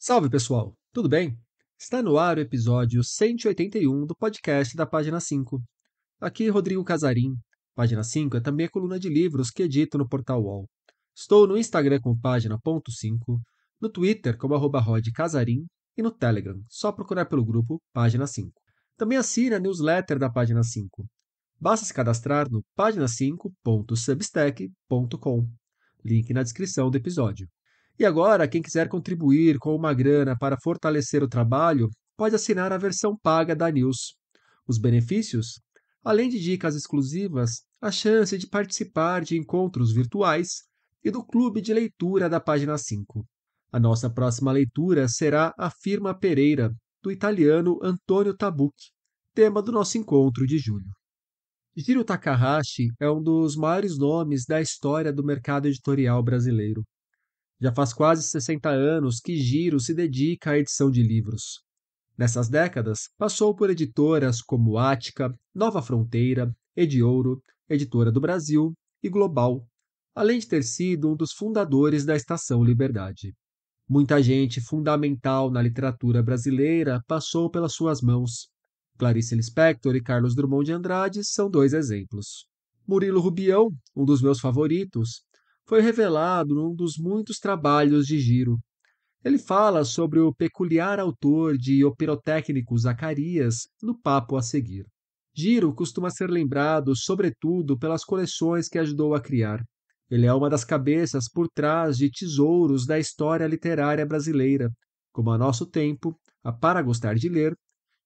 Salve, pessoal! Tudo bem? Está no ar o episódio 181 do podcast da Página 5. Aqui, Rodrigo Casarim. Página 5 é também a coluna de livros que edito no Portal UOL. Estou no Instagram como página.5, no Twitter como @rodcasarim e no Telegram, só procurar pelo grupo Página 5. Também assine a newsletter da Página 5. Basta se cadastrar no página5.substack.com. Link na descrição do episódio. E agora, quem quiser contribuir com uma grana para fortalecer o trabalho, pode assinar a versão paga da News. Os benefícios? Além de dicas exclusivas, a chance de participar de encontros virtuais e do clube de leitura da Página 5. A nossa próxima leitura será A Firma Pereira, do italiano Antonio Tabucchi, tema do nosso encontro de julho. Jiro Takahashi é um dos maiores nomes da história do mercado editorial brasileiro. Já faz quase 60 anos que Jiro se dedica à edição de livros. Nessas décadas, passou por editoras como Ática, Nova Fronteira, Ediouro, Editora do Brasil e Global, além de ter sido um dos fundadores da Estação Liberdade. Muita gente fundamental na literatura brasileira passou pelas suas mãos. Clarice Lispector e Carlos Drummond de Andrade são dois exemplos. Murilo Rubião, um dos meus favoritos, foi revelado num dos muitos trabalhos de Jiro. Ele fala sobre o peculiar autor de O Pirotécnico Zacarias no papo a seguir. Jiro costuma ser lembrado, sobretudo, pelas coleções que ajudou a criar. Ele é uma das cabeças por trás de tesouros da história literária brasileira, como A Nosso Tempo, A Para Gostar de Ler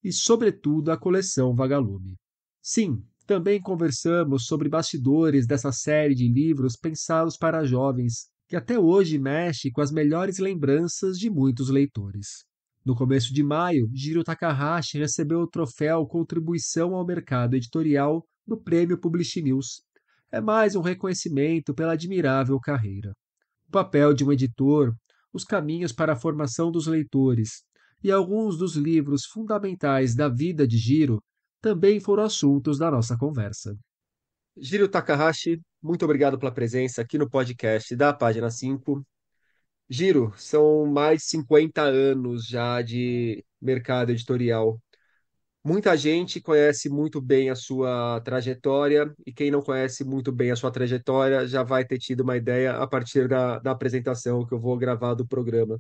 e, sobretudo, a coleção Vagalume. Sim, também conversamos sobre bastidores dessa série de livros pensados para jovens, que até hoje mexe com as melhores lembranças de muitos leitores. No começo de maio, Jiro Takahashi recebeu o troféu Contribuição ao Mercado Editorial do Prêmio Publish News. É mais um reconhecimento pela admirável carreira. O papel de um editor, os caminhos para a formação dos leitores e alguns dos livros fundamentais da vida de Jiro também foram assuntos da nossa conversa. Jiro Takahashi, muito obrigado pela presença aqui no podcast da Página 5. Jiro, são mais de 50 anos já de mercado editorial. Muita gente conhece muito bem a sua trajetória, e quem não conhece muito bem a sua trajetória já vai ter tido uma ideia a partir da apresentação que eu vou gravar do programa,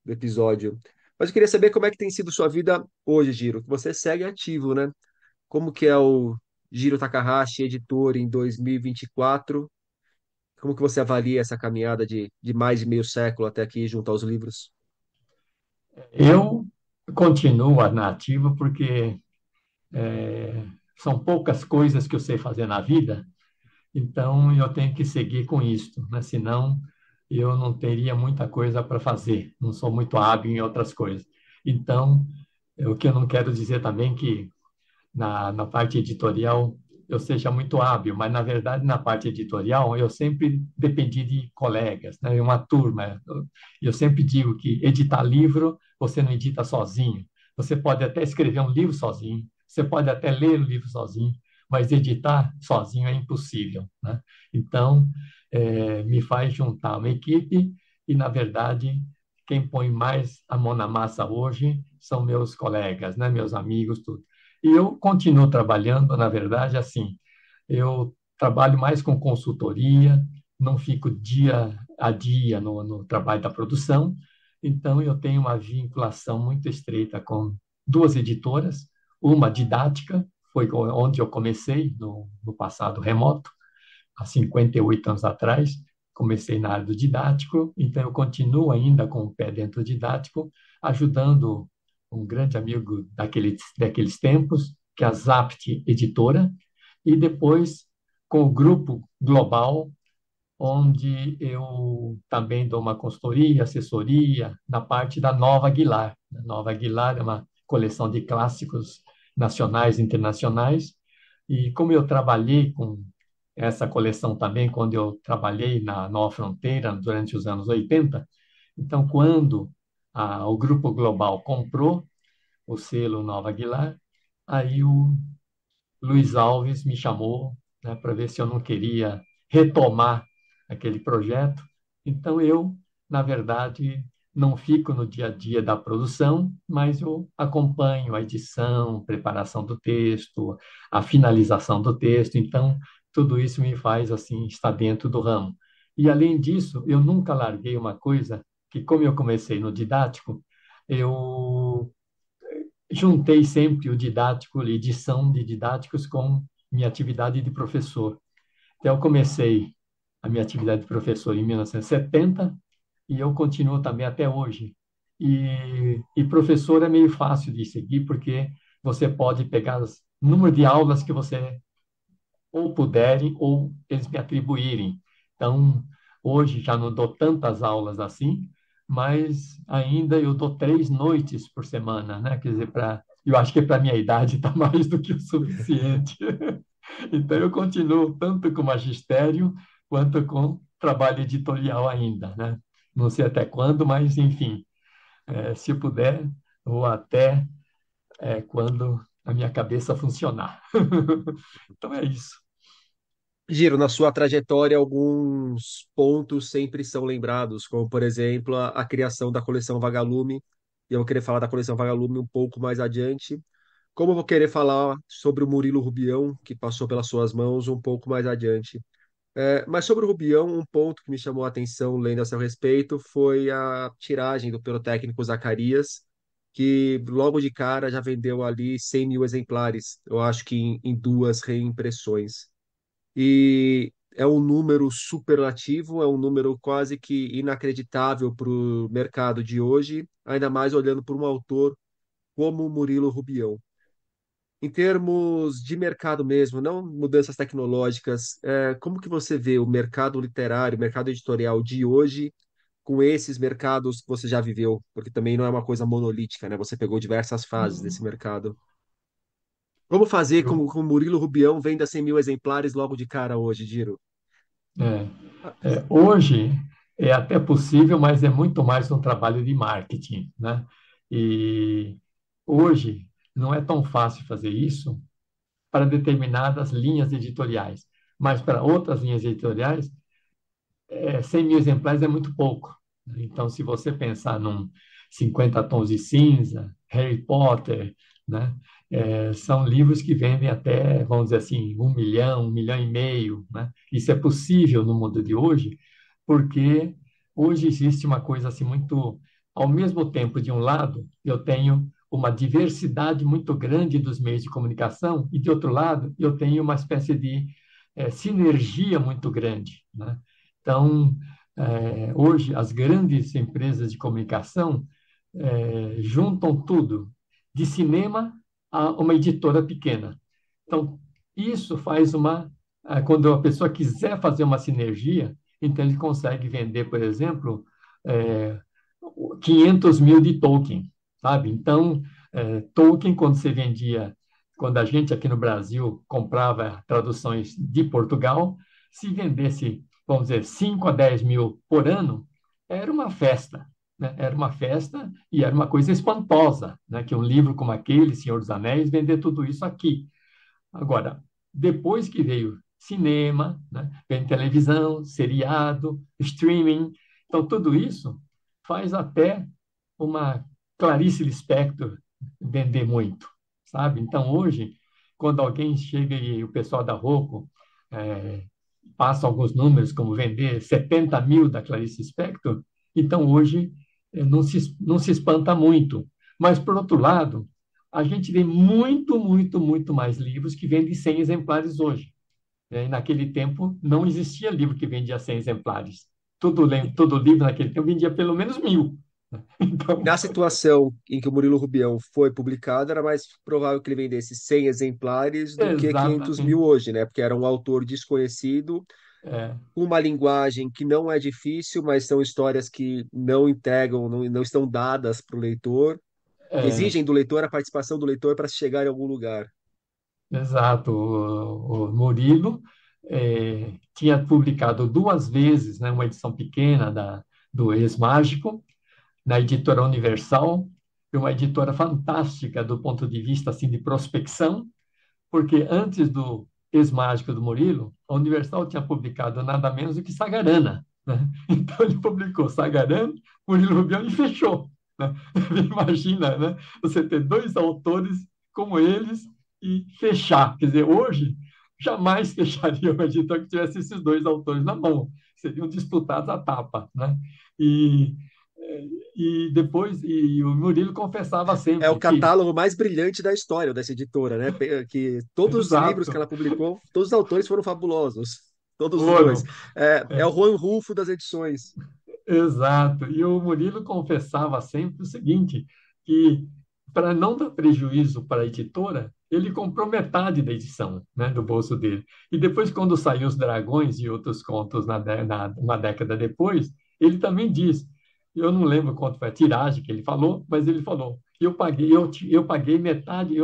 do episódio. Mas eu queria saber como é que tem sido sua vida hoje, Jiro. Você segue ativo, né? Como que é o Jiro Takahashi, editor em 2024? Como que você avalia essa caminhada de mais de meio século até aqui junto aos livros? Eu continuo na ativa porque são poucas coisas que eu sei fazer na vida, então eu tenho que seguir com isto, né? Senão eu não teria muita coisa para fazer, não sou muito hábil em outras coisas. Então, o que eu não quero dizer também que na parte editorial eu seja muito hábil, mas na verdade na parte editorial eu sempre dependi de colegas, né? Uma turma. Eu sempre digo que editar livro você não edita sozinho. Você pode até escrever um livro sozinho, você pode até ler o livro sozinho, mas editar sozinho é impossível, né? Então me faz juntar uma equipe e na verdade quem põe mais a mão na massa hoje são meus colegas, né? Meus amigos, tudo. E eu continuo trabalhando, na verdade, assim, eu trabalho mais com consultoria, não fico dia a dia no trabalho da produção, então eu tenho uma vinculação muito estreita com duas editoras, uma didática, foi onde eu comecei no passado remoto, há 58 anos atrás, comecei na área do didático, então eu continuo ainda com o pé dentro do didático, ajudando um grande amigo daqueles tempos, que é a Zapt Editora, e depois com o Grupo Global, onde eu também dou uma consultoria, assessoria na parte da Nova Aguilar. A Nova Aguilar é uma coleção de clássicos nacionais e internacionais, e como eu trabalhei com essa coleção também quando eu trabalhei na Nova Fronteira durante os anos 80, então quando o Grupo Global comprou o selo Nova Aguilar, aí o Luiz Alves me chamou, né, para ver se eu não queria retomar aquele projeto. Então eu, na verdade, não fico no dia a dia da produção, mas eu acompanho a edição, preparação do texto, a finalização do texto. Então, tudo isso me faz assim estar dentro do ramo. E além disso, eu nunca larguei uma coisa que, como eu comecei no didático, eu juntei sempre o didático, a edição de didáticos com minha atividade de professor. Então, eu comecei a minha atividade de professor em 1970 e eu continuo também até hoje. E professor é meio fácil de seguir, porque você pode pegar o número de aulas que você ou puderem ou eles me atribuírem. Então, hoje já não dou tantas aulas assim, mas ainda eu dou 3 noites por semana, né? Quer dizer, eu acho que para a minha idade está mais do que o suficiente. Então, eu continuo tanto com magistério quanto com trabalho editorial ainda, né? Não sei até quando, mas, enfim, se puder, ou até quando a minha cabeça funcionar. Então, é isso. Giro, na sua trajetória, alguns pontos sempre são lembrados, como, por exemplo, a criação da coleção Vagalume. E eu vou querer falar da coleção Vagalume um pouco mais adiante. Como eu vou querer falar sobre o Murilo Rubião, que passou pelas suas mãos um pouco mais adiante. Mas sobre o Rubião, um ponto que me chamou a atenção lendo a seu respeito foi a tiragem do pirotécnico Zacarias, que logo de cara já vendeu ali 100 mil exemplares, eu acho que em duas reimpressões. E é um número superlativo, é um número quase que inacreditável para o mercado de hoje, ainda mais olhando por um autor como o Murilo Rubião. Em termos de mercado mesmo, não mudanças tecnológicas, como que você vê o mercado literário, o mercado editorial de hoje com esses mercados que você já viveu? Porque também não é uma coisa monolítica, né? Você pegou diversas fases desse mercado. Como fazer com Eu, que o Murilo Rubião venda 100 mil exemplares logo de cara hoje, Giro? hoje é até possível, mas é muito mais um trabalho de marketing, né? E hoje não é tão fácil fazer isso para determinadas linhas editoriais, mas para outras linhas editoriais 100 mil exemplares é muito pouco. Então, se você pensar num 50 Tons de Cinza, Harry Potter, né? São livros que vendem até, vamos dizer assim, 1 milhão, 1,5 milhão, né? Isso é possível no mundo de hoje, porque hoje existe uma coisa assim muito, ao mesmo tempo, de um lado, eu tenho uma diversidade muito grande dos meios de comunicação e, de outro lado, eu tenho uma espécie de sinergia muito grande, né? Então, hoje, as grandes empresas de comunicação juntam tudo, de cinema a uma editora pequena. Então, isso faz quando a pessoa quiser fazer uma sinergia, então ele consegue vender, por exemplo, é, 500 mil de Tolkien, sabe? Então, Tolkien, quando a gente aqui no Brasil comprava traduções de Portugal, se vendesse, vamos dizer, 5 a 10 mil por ano, era uma festa, né? Era uma festa e era uma coisa espantosa, né? Que um livro como aquele, Senhor dos Anéis, vender tudo isso aqui. Agora, depois que veio cinema, né? Vem televisão, seriado, streaming, então tudo isso faz até uma Clarice Lispector vender muito, sabe? Então hoje, quando alguém chega e o pessoal da Rocco é, passa alguns números, como vender 70 mil da Clarice Lispector, então hoje não se espanta muito. Mas, por outro lado, a gente vê muito, muito, muito mais livros que vendem 100 exemplares hoje. E naquele tempo não existia livro que vendia 100 exemplares. Todo livro naquele tempo vendia pelo menos 1.000. E Então, na situação em que o Murilo Rubião foi publicado, era mais provável que ele vendesse 100 exemplares do que 500 mil exatamente. hoje, né? Porque era um autor desconhecido, É, com uma linguagem que não é difícil, mas são histórias que não integram, não estão dadas para o leitor, que é, exigem do leitor a participação do leitor para se chegar em algum lugar. exato. O Murilo tinha publicado 2 vezes, né, uma edição pequena do Ex-Mágico, na editora Universal, que é uma editora fantástica do ponto de vista assim, de prospecção, porque antes do Ex-Mágico do Murilo, a Universal tinha publicado nada menos do que Sagarana, né? Então ele publicou Sagarana, Murilo Rubião, e fechou. Né? Imagina, né? Você ter dois autores como eles e fechar. Quer dizer, hoje jamais fecharia uma editora que tivesse esses dois autores na mão. Seriam disputados à tapa. Né? E, e depois, e o Murilo confessava É o sempre que, catálogo mais brilhante da história dessa editora, né? Que todos os livros que exato, ela publicou, todos os autores foram fabulosos. Todos os dois. foram. É o Juan Rulfo das edições. Exato. E o Murilo confessava sempre o seguinte, que para não dar prejuízo para a editora, ele comprou metade da edição, né, do bolso dele. E depois, quando saiu Os Dragões e outros contos uma década depois, ele também diz, eu não lembro quanto foi a tiragem que ele falou, mas ele falou, eu paguei metade,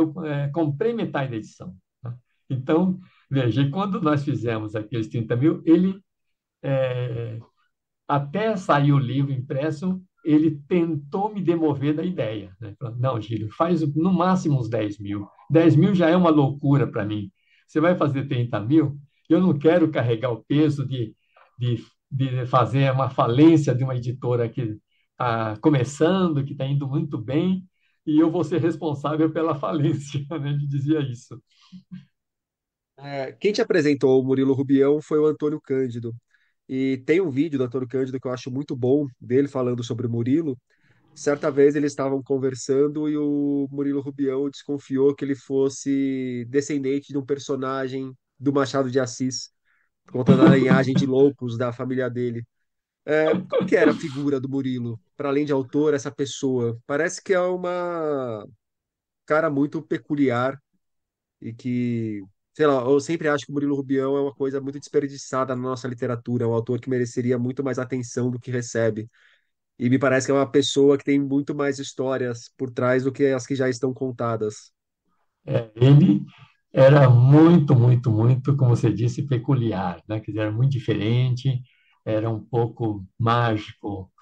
comprei metade da edição. Né? Então, veja, e quando nós fizemos aqueles 30 mil, ele é, até sair o livro impresso, ele tentou me demover da ideia. Né? Falou, não, Gílio, faz no máximo uns 10 mil. 10 mil já é uma loucura para mim. Você vai fazer 30 mil? Eu não quero carregar o peso de fazer uma falência de uma editora que está começando, que está indo muito bem, e eu vou ser responsável pela falência. Né? Ele dizia isso. Quem te apresentou o Murilo Rubião foi o Antônio Cândido. E tem um vídeo do Antônio Cândido que eu acho muito bom, dele falando sobre o Murilo. Certa vez eles estavam conversando e o Murilo Rubião desconfiou que ele fosse descendente de um personagem do Machado de Assis, contando a linhagem de loucos da família dele. Como que era a figura do Murilo? Para além de autor, essa pessoa. Parece que é uma cara muito peculiar e que, sei lá, eu sempre acho que o Murilo Rubião é uma coisa muito desperdiçada na nossa literatura, é um autor que mereceria muito mais atenção do que recebe. E me parece que é uma pessoa que tem muito mais histórias por trás do que as que já estão contadas. Ele era muito, muito, muito, como você disse, peculiar, né? Quer dizer, era muito diferente, era um pouco mágico,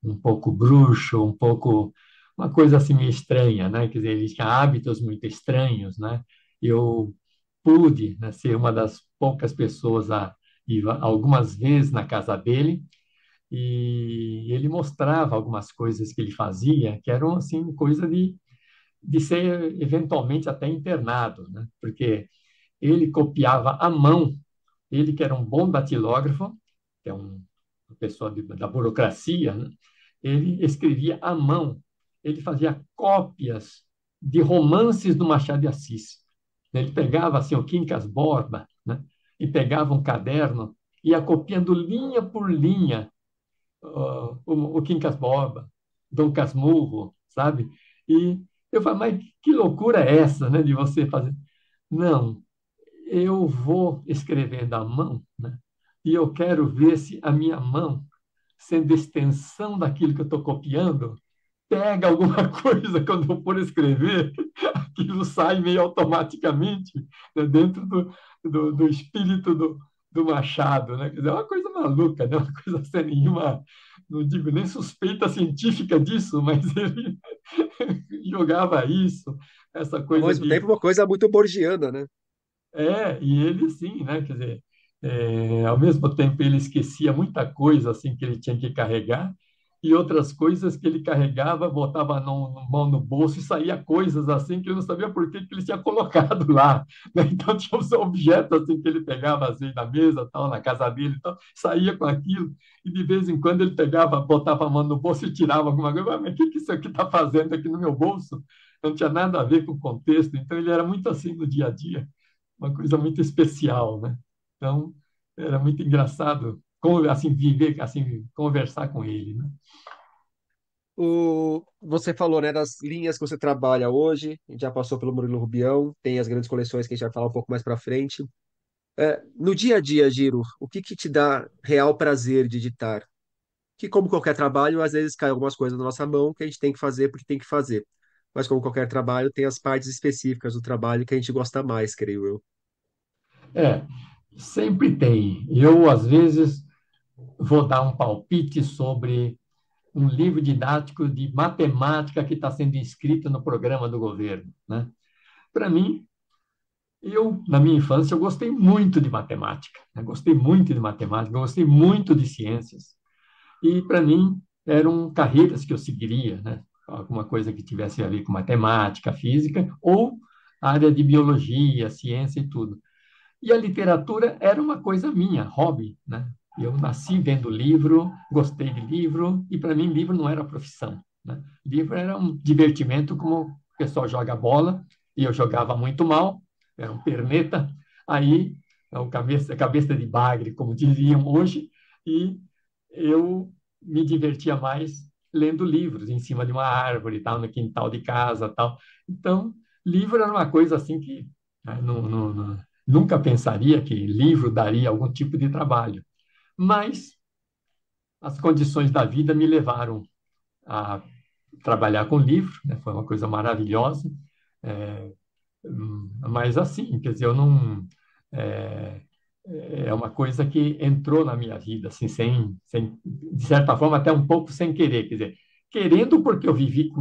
um pouco bruxo, um pouco uma coisa assim meio estranha, né? Quer dizer, ele tinha hábitos muito estranhos, né? Eu pude, né, ser uma das poucas pessoas a ir algumas vezes na casa dele e ele mostrava algumas coisas que ele fazia que eram assim coisa de ser eventualmente até internado, né? Porque ele copiava à mão, ele que era um bom datilógrafo, que é uma pessoa da burocracia, né? Ele escrevia à mão, ele fazia cópias de romances do Machado de Assis. Ele pegava assim o Quincas Borba, né? E pegava um caderno e ia copiando linha por linha o Quincas Borba, Dom Casmurro, sabe? E eu falei, mas que loucura é essa, né, de você fazer? Não, eu vou escrevendo à mão, né? E eu quero ver se a minha mão, sendo extensão daquilo que eu estou copiando, pega alguma coisa quando eu for escrever, aquilo sai meio automaticamente, né, dentro do espírito do Machado, né? Quer dizer, é uma coisa maluca, né? Uma coisa sem nenhuma, não digo nem suspeita científica disso, mas ele jogava isso, essa Ao coisa mesmo de tempo, uma coisa muito borgiana, né? e ele sim, né? Quer dizer, ao mesmo tempo ele esquecia muita coisa assim que ele tinha que carregar e outras coisas que ele carregava, botava a mão no bolso e saía coisas assim que ele não sabia por que ele tinha colocado lá, né? Então tinha uns objetos assim que ele pegava assim na mesa, tal, na casa dele, tal, saía com aquilo e de vez em quando ele pegava, botava a mão no bolso e tirava alguma coisa. Mas o que isso aqui está fazendo aqui no meu bolso? Não tinha nada a ver com o contexto. Então ele era muito assim no dia a dia, uma coisa muito especial, né? Então, era muito engraçado assim viver, assim conversar com ele, né? Você falou, né, das linhas que você trabalha hoje, a gente já passou pelo Murilo Rubião, tem as grandes coleções que a gente vai falar um pouco mais para frente. No dia a dia, Giro, o que que te dá real prazer de editar? Que, como qualquer trabalho, às vezes cai algumas coisas na nossa mão que a gente tem que fazer porque tem que fazer. Mas, como qualquer trabalho, tem as partes específicas do trabalho que a gente gosta mais, creio eu. É, sempre tem. Eu, às vezes, vou dar um palpite sobre um livro didático de matemática que está sendo inscrito no programa do governo, né? Para mim, na minha infância, eu gostei muito de matemática, né? Gostei muito de matemática, gostei muito de ciências. E, para mim, eram carreiras que eu seguiria, né? Alguma coisa que tivesse a ver com matemática, física, ou área de biologia, ciência e tudo. E a literatura era uma coisa minha, hobby, né? Eu nasci vendo livro, gostei de livro, e para mim livro não era profissão, né? Livro era um divertimento, como o pessoal joga bola, e eu jogava muito mal, era um perneta, aí, é um cabeça de bagre, como diziam hoje, e eu me divertia mais lendo livros em cima de uma árvore, tal, no quintal de casa, tal. Então, livro era uma coisa assim que, né, nunca pensaria que livro daria algum tipo de trabalho. Mas as condições da vida me levaram a trabalhar com livro, né? Foi uma coisa maravilhosa. É, mas assim, quer dizer, eu não. É, é uma coisa que entrou na minha vida, assim, de certa forma, até um pouco sem querer, quer dizer, querendo porque eu vivi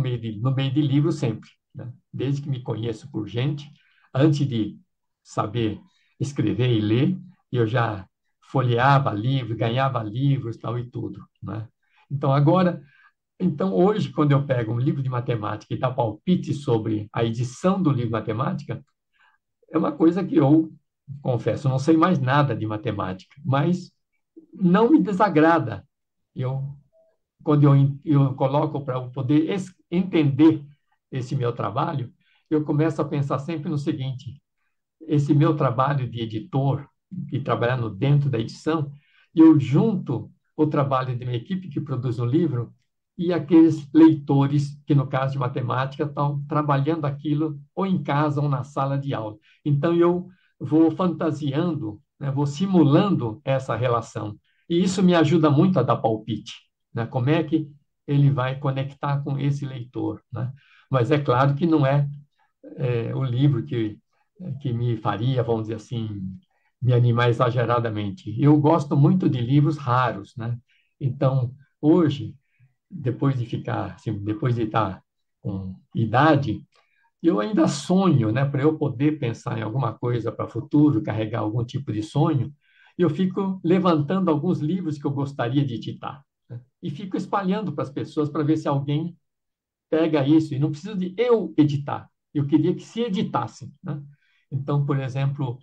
no meio de livros sempre, né? Desde que me conheço por gente, antes de saber escrever e ler, eu já folheava livros, ganhava livros, tal e tudo, né? Então, agora, então, hoje, quando eu pego um livro de matemática e dá palpite sobre a edição do livro de matemática, é uma coisa que eu, confesso, não sei mais nada de matemática, mas não me desagrada. Eu, quando eu coloco para eu poder entender esse meu trabalho, eu começo a pensar sempre no seguinte: esse meu trabalho de editor e trabalhando dentro da edição, eu junto o trabalho de uma equipe que produz um livro e aqueles leitores que, no caso de matemática, estão trabalhando aquilo ou em casa ou na sala de aula. Então, eu vou fantasiando, né, vou simulando essa relação. E isso me ajuda muito a dar palpite, né? Como é que ele vai conectar com esse leitor, né? Mas é claro que não é o livro que me faria, vamos dizer assim, me animar exageradamente. Eu gosto muito de livros raros, né? Então, hoje, depois de ficar, assim, depois de estar com idade, eu ainda sonho, né? Para eu poder pensar em alguma coisa para o futuro, carregar algum tipo de sonho, eu fico levantando alguns livros que eu gostaria de editar, né? E fico espalhando para as pessoas para ver se alguém pega isso, e não preciso de eu editar, eu queria que se editasse, né? Então, por exemplo,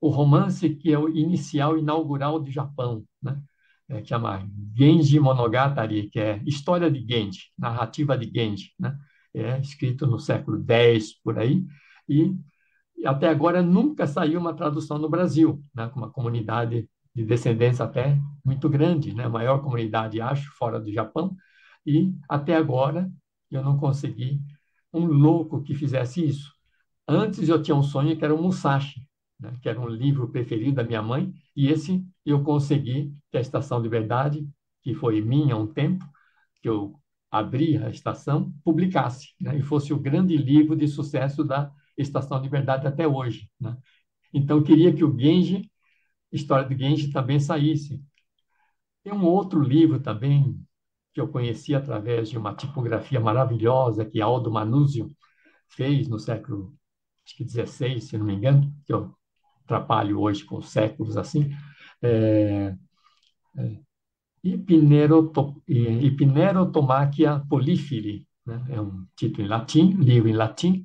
o romance que é o inicial, inaugural do Japão, né? Que chama Genji Monogatari, que é História de Genji, narrativa de Genji, né? É escrito no século X, por aí, e até agora nunca saiu uma tradução no Brasil, né? Com uma comunidade de descendência até muito grande, né? A maior comunidade, acho, fora do Japão, e até agora eu não consegui um louco que fizesse isso. Antes eu tinha um sonho que era o Musashi, né? Que era um livro preferido da minha mãe, e esse eu consegui que a Estação Liberdade, que foi minha há um tempo, que eu abri a estação, publicasse, né? E fosse o grande livro de sucesso da Estação Liberdade até hoje, né? Então eu queria que o Genji, História do Genji, também saísse. Tem um outro livro também que eu conheci através de uma tipografia maravilhosa que Aldo Manuzio fez no século, acho que 16, se não me engano, que eu atrapalho hoje com séculos assim, é, Hypnerotomachia Polifili, né? É um título em latim, livro em latim,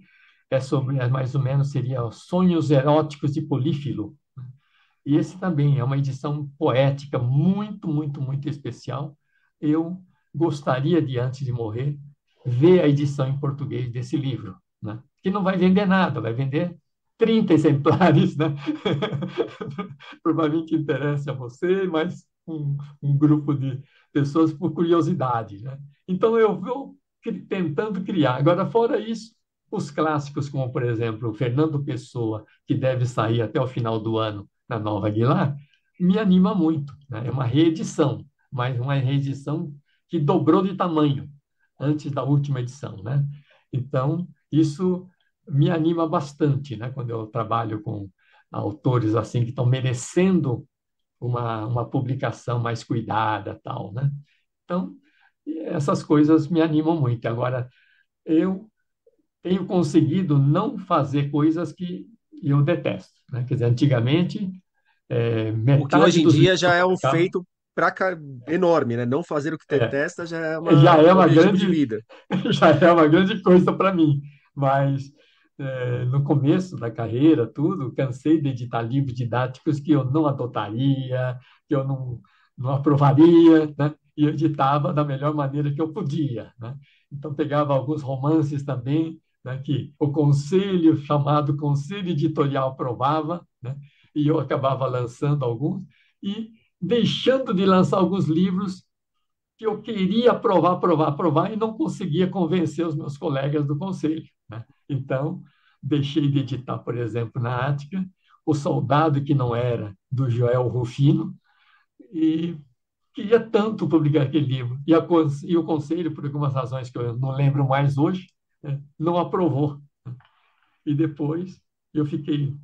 é sobre, mais ou menos, seria os Sonhos Eróticos de Polífilo. E esse também é uma edição poética muito, muito, muito especial. Eu gostaria de, antes de morrer, ver a edição em português desse livro, né? Que não vai vender nada, vai vender 30 exemplares, né? Provavelmente interessa a você, mas um grupo de pessoas por curiosidade, né? Então eu vou tentando criar. Agora, fora isso, os clássicos, como por exemplo, Fernando Pessoa, que deve sair até o final do ano na Nova Aguilar, me anima muito, né? É uma reedição, mas uma reedição que dobrou de tamanho antes da última edição, né? Então, isso me anima bastante, né? Quando eu trabalho com autores assim que estão merecendo uma publicação mais cuidada, tal, né? Então, essas coisas me animam muito. Agora, eu tenho conseguido não fazer coisas que eu detesto, né? Quer dizer, antigamente, O que metade hoje em dos dia livros que já eu é um publicava, feito. enorme, né? Não fazer o que É, detesta já é já é um uma objetivo de grande, vida. já é uma grande coisa para mim. Mas no começo da carreira, tudo, cansei de editar livros didáticos que eu não adotaria, que eu não aprovaria, né? E eu editava da melhor maneira que eu podia, né? Então, pegava alguns romances também, né, que o conselho, chamado Conselho Editorial, aprovava, né? E eu acabava lançando alguns, e deixando de lançar alguns livros que eu queria aprovar, aprovar, aprovar, e não conseguia convencer os meus colegas do conselho, né? Então, deixei de editar, por exemplo, na Ática, O Soldado que Não Era, do Joel Rufino, e queria tanto publicar aquele livro. E o conselho, por algumas razões que eu não lembro mais hoje, né, não aprovou. E depois eu fiquei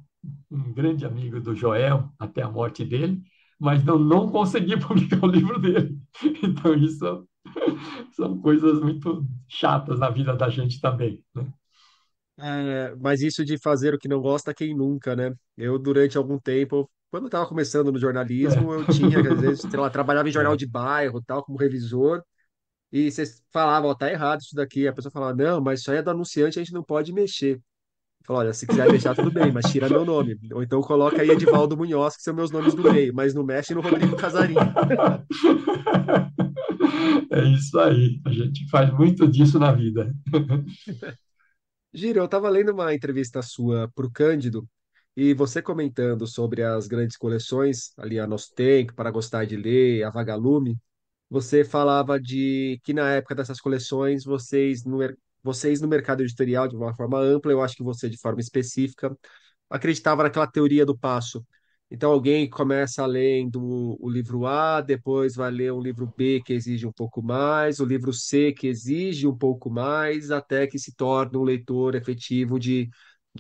um grande amigo do Joel até a morte dele, mas não consegui publicar o livro dele. Então, isso são coisas muito chatas na vida da gente também, né? É, mas isso de fazer o que não gosta, quem nunca, né? Eu, durante algum tempo, quando eu estava começando no jornalismo, eu tinha, às vezes, sei lá, trabalhava em jornal É, de bairro, tal, como revisor, e vocês falavam, ó, tá errado isso daqui. A pessoa falava, não, mas isso aí é do anunciante, a gente não pode mexer. Eu falava, olha, se quiser deixar, tudo bem, mas tira meu nome. Ou então coloca aí Edivaldo Munhoz, que são meus nomes do meio, mas não mexe no Rodrigo Casarim. é isso aí. A gente faz muito disso na vida. Giro, eu estava lendo uma entrevista sua para o Cândido e você comentando sobre as grandes coleções, ali a Nostem, Para Gostar de Ler, a Vagalume, você falava de que na época dessas coleções vocês no mercado editorial, de uma forma ampla, eu acho que você de forma específica, acreditava naquela teoria do passo. Então, alguém começa lendo o livro A, depois vai ler um livro B que exige um pouco mais, o livro C que exige um pouco mais, até que se torna um leitor efetivo de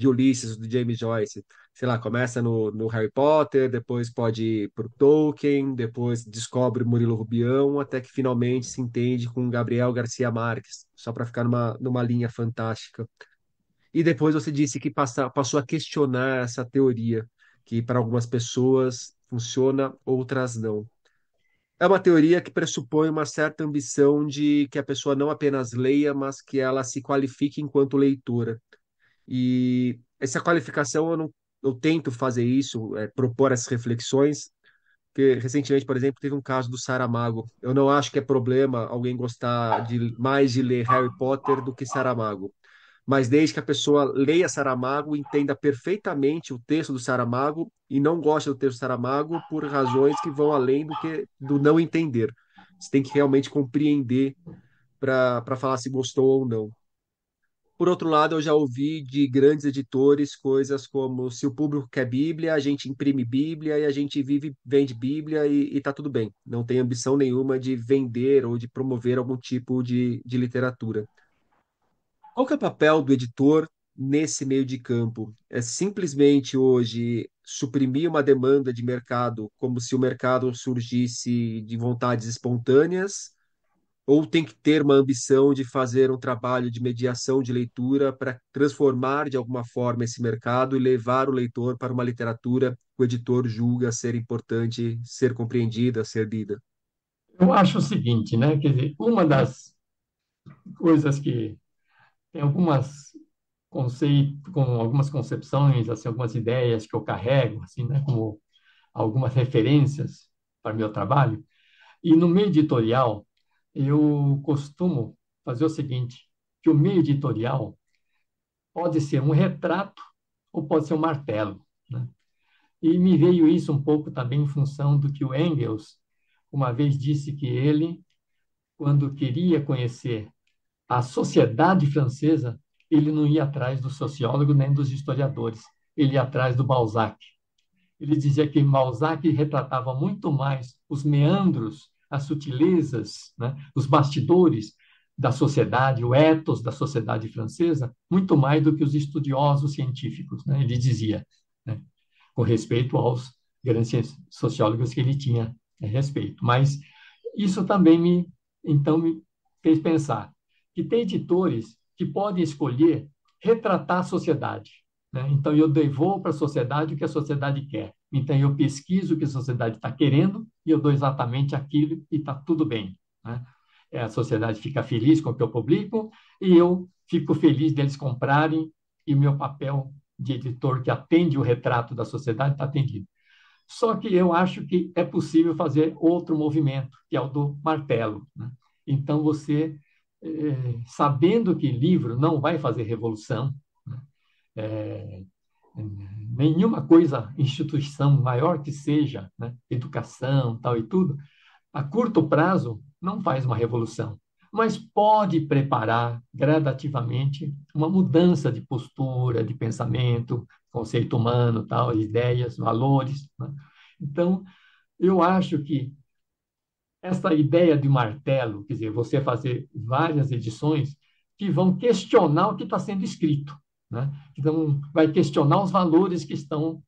Ulisses, do James Joyce. Sei lá, começa no Harry Potter, depois pode ir para o Tolkien, depois descobre Murilo Rubião, até que finalmente se entende com Gabriel Garcia Marques, só para ficar numa linha fantástica. E depois você disse que passou a questionar essa teoria, que para algumas pessoas funciona, outras não. É uma teoria que pressupõe uma certa ambição de que a pessoa não apenas leia, mas que ela se qualifique enquanto leitora. E essa qualificação eu tento fazer isso, propor essas reflexões, porque recentemente, por exemplo, teve um caso do Saramago. Eu não acho que é problema alguém gostar mais de ler Harry Potter do que Saramago, mas desde que a pessoa leia Saramago, entenda perfeitamente o texto do Saramago e não goste do texto do Saramago por razões que vão além do não entender. Você tem que realmente compreender para falar se gostou ou não. Por outro lado, eu já ouvi de grandes editores coisas como: se o público quer Bíblia, a gente imprime Bíblia e a gente vende Bíblia e tá tudo bem. Não tem ambição nenhuma de vender ou de promover algum tipo de literatura. Qual que é o papel do editor nesse meio de campo? É simplesmente hoje suprimir uma demanda de mercado, como se o mercado surgisse de vontades espontâneas, ou tem que ter uma ambição de fazer um trabalho de mediação de leitura para transformar de alguma forma esse mercado e levar o leitor para uma literatura que o editor julga ser importante, ser compreendida, ser lida? Eu acho o seguinte, né? Quer dizer, uma das coisas que tem com algumas concepções, assim, algumas ideias que eu carrego, assim, né? Como algumas referências para o meu trabalho. E no meio editorial, eu costumo fazer o seguinte, que o meio editorial pode ser um retrato ou pode ser um martelo, né? E me veio isso um pouco também em função do que o Engels uma vez disse que ele, quando queria conhecer a sociedade francesa, ele não ia atrás do sociólogo nem dos historiadores, ele ia atrás do Balzac. Ele dizia que Balzac retratava muito mais os meandros, as sutilezas, né, os bastidores da sociedade, o ethos da sociedade francesa, muito mais do que os estudiosos científicos, né, ele dizia, né, com respeito aos grandes sociólogos que ele tinha respeito. Mas isso também então, me fez pensar que tem editores que podem escolher retratar a sociedade, né? Então, eu devolvo para a sociedade o que a sociedade quer. Então, eu pesquiso o que a sociedade está querendo e eu dou exatamente aquilo e está tudo bem, né? A sociedade fica feliz com o que eu publico e eu fico feliz deles comprarem e o meu papel de editor que atende o retrato da sociedade está atendido. Só que eu acho que é possível fazer outro movimento, que é o do martelo, né? Então, você, sabendo que livro não vai fazer revolução, né? É, nenhuma coisa, instituição maior que seja, né? Educação, tal e tudo, a curto prazo não faz uma revolução, mas pode preparar gradativamente uma mudança de postura, de pensamento, conceito humano, tal, ideias, valores, né? Então, eu acho que essa ideia de martelo, quer dizer, você fazer várias edições que vão questionar o que está sendo escrito, né? Então, vai questionar os valores que estão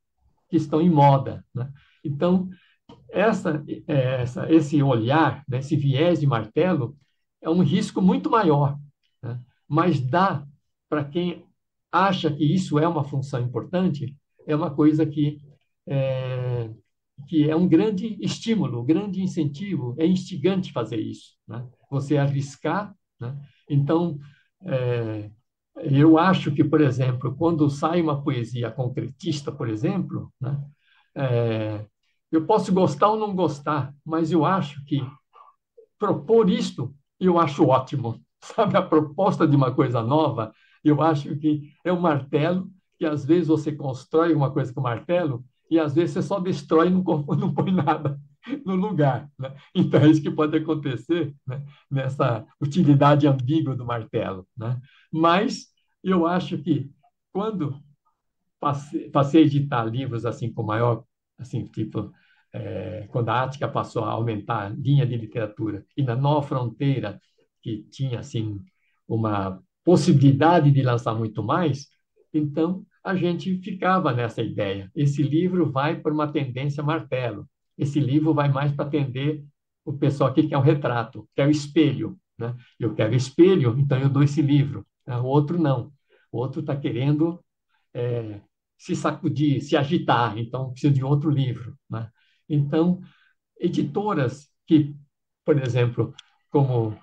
em moda, né? Então, esse olhar, né, esse viés de martelo, é um risco muito maior, né? Mas dá para quem acha que isso é uma função importante, é uma coisa é, que é um grande estímulo, um grande incentivo, é instigante fazer isso, né? Você arriscar, né? Então, é, eu acho que, por exemplo, quando sai uma poesia concretista, por exemplo, né, é, eu posso gostar ou não gostar, mas eu acho que propor isto, eu acho ótimo. Sabe, a proposta de uma coisa nova, eu acho que é um martelo, que às vezes você constrói uma coisa com martelo, e às vezes você só destrói e não, não põe nada no lugar, né? Então, é isso que pode acontecer, né, nessa utilidade ambígua do martelo, né? Mas eu acho que quando passei a editar livros assim com maior, assim, tipo, quando a Ática passou a aumentar a linha de literatura e na Nova Fronteira, que tinha assim uma possibilidade de lançar muito mais, então a gente ficava nessa ideia. Esse livro vai para uma tendência martelo. Esse livro vai mais para atender o pessoal que quer um retrato, quer o espelho, né? Eu quero espelho, então eu dou esse livro. O outro não. O outro está querendo é, se sacudir, se agitar, então precisa de outro livro, né? Então, editoras que, por exemplo, como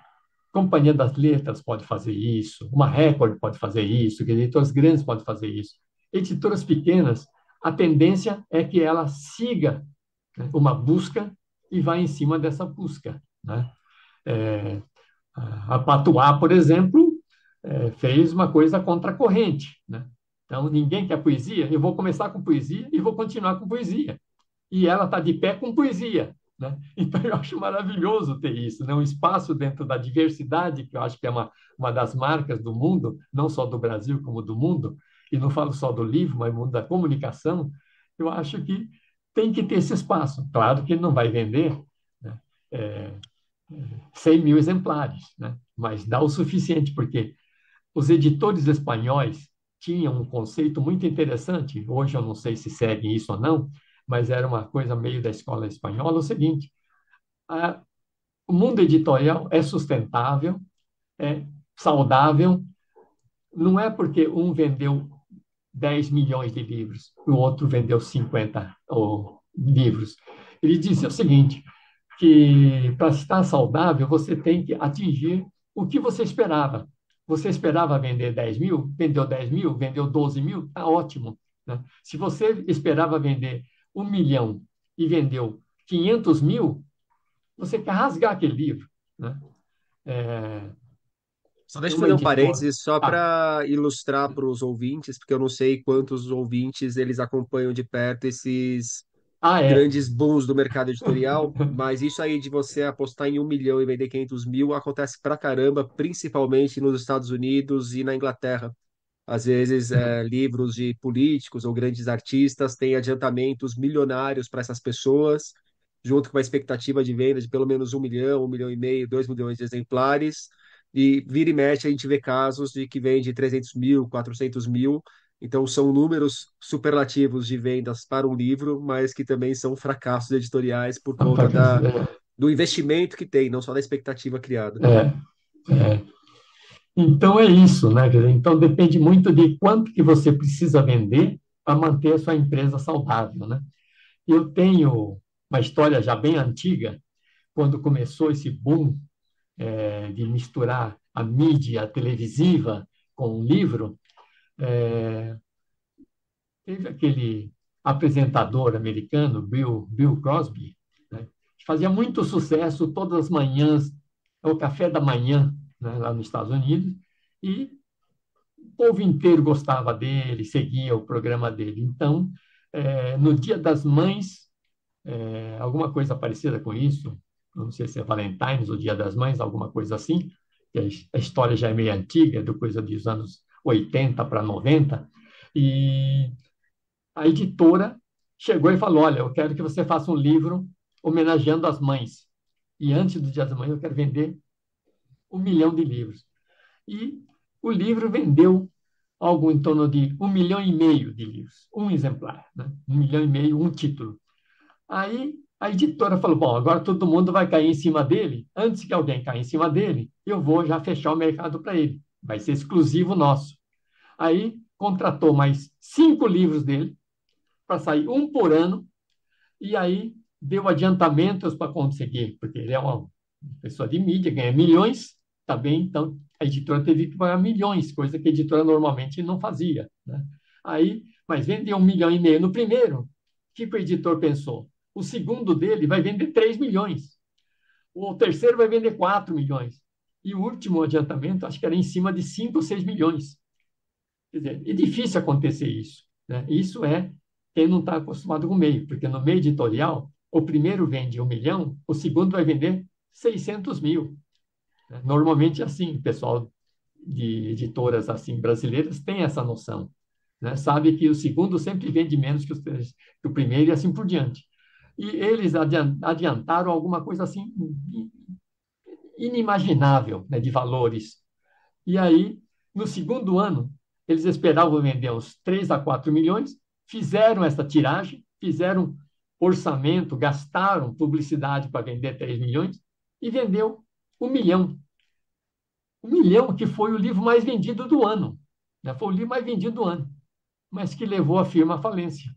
Companhia das Letras pode fazer isso, uma Record pode fazer isso, editoras grandes podem fazer isso. Editoras pequenas, a tendência é que ela siga, né, uma busca e vá em cima dessa busca, né? É, a Patuá, por exemplo, fez uma coisa contra a corrente, né? Então, ninguém quer poesia, eu vou começar com poesia e vou continuar com poesia. E ela está de pé com poesia, né? Então, eu acho maravilhoso ter isso, né? Um espaço dentro da diversidade, que eu acho que é uma das marcas do mundo, não só do Brasil, como do mundo, e não falo só do livro, mas do mundo da comunicação, eu acho que tem que ter esse espaço. Claro que ele não vai vender, né, é, 100 mil exemplares, né? Mas dá o suficiente, porque os editores espanhóis tinham um conceito muito interessante, hoje eu não sei se seguem isso ou não, mas era uma coisa meio da escola espanhola, o seguinte: a, o mundo editorial é sustentável, é saudável, não é porque um vendeu 10 milhões de livros, o outro vendeu 50 livros. Ele dizia o seguinte, que para estar saudável, você tem que atingir o que você esperava. Você esperava vender 10 mil, vendeu 10 mil, vendeu 12 mil, está ótimo, né? Se você esperava vender 1 milhão e vendeu 500 mil, você quer rasgar aquele livro, né? É, Só deixa eu uma fazer um editora. parênteses só Ah, para ilustrar para os ouvintes, porque eu não sei quantos ouvintes eles acompanham de perto esses é. grandes booms do mercado editorial, mas isso aí de você apostar em 1 milhão e vender 500 mil acontece pra caramba, principalmente nos Estados Unidos e na Inglaterra. Às vezes, livros de políticos ou grandes artistas têm adiantamentos milionários para essas pessoas, junto com uma expectativa de venda de pelo menos 1 milhão, 1,5 milhão, 2 milhões de exemplares. E vira e mexe, a gente vê casos de que vende 300 mil, 400 mil. Então, são números superlativos de vendas para um livro, mas que também são fracassos editoriais por conta do investimento que tem, não só da expectativa criada. É. Então é isso, né? Quer dizer, então depende muito de quanto que você precisa vender para manter a sua empresa saudável, né? Eu tenho uma história já bem antiga, quando começou esse boom de misturar a mídia televisiva com o livro. é, Teve aquele apresentador americano, Bill Crosby, né, que fazia muito sucesso todas as manhãs, o café da manhã, né, lá nos Estados Unidos, e o povo inteiro gostava dele, seguia o programa dele. Então, no Dia das Mães, alguma coisa parecida com isso, não sei se é Valentine's ou Dia das Mães, alguma coisa assim, que a história já é meio antiga, é do coisa dos anos 80 para 90, e a editora chegou e falou: Olha, eu quero que você faça um livro homenageando as mães. E antes do Dia das Mães, eu quero vender 1 milhão de livros. E o livro vendeu algo em torno de 1,5 milhão de livros, um exemplar, né? 1,5 milhão, um título. Aí a editora falou: Bom, agora todo mundo vai cair em cima dele. Antes que alguém caia em cima dele, eu vou já fechar o mercado para ele. Vai ser exclusivo nosso. Aí contratou mais 5 livros dele, para sair um por ano, e aí deu adiantamentos para conseguir, porque ele é uma pessoa de mídia, ganha milhões, tá bem? Então a editora teve que pagar milhões, coisa que a editora normalmente não fazia, né? Aí, mas vendeu 1,5 milhão no primeiro. O que o editor pensou? O segundo dele vai vender 3 milhões. O terceiro vai vender 4 milhões. E o último adiantamento, acho que era em cima de 5 ou 6 milhões. Quer dizer, é difícil acontecer isso, né? Isso é quem não está acostumado com o meio, porque no meio editorial, o primeiro vende 1 milhão, o segundo vai vender 600 mil, né? Normalmente é assim, o pessoal de editoras assim brasileiras tem essa noção, né? Sabe que o segundo sempre vende menos que o primeiro e assim por diante. E eles adiantaram alguma coisa assim inimaginável, né, de valores. E aí, no segundo ano, eles esperavam vender uns 3 a 4 milhões, fizeram essa tiragem, fizeram orçamento, gastaram publicidade para vender 3 milhões e vendeu 1 milhão. 1 milhão que foi o livro mais vendido do ano, né? Foi o livro mais vendido do ano, mas que levou a firma à falência.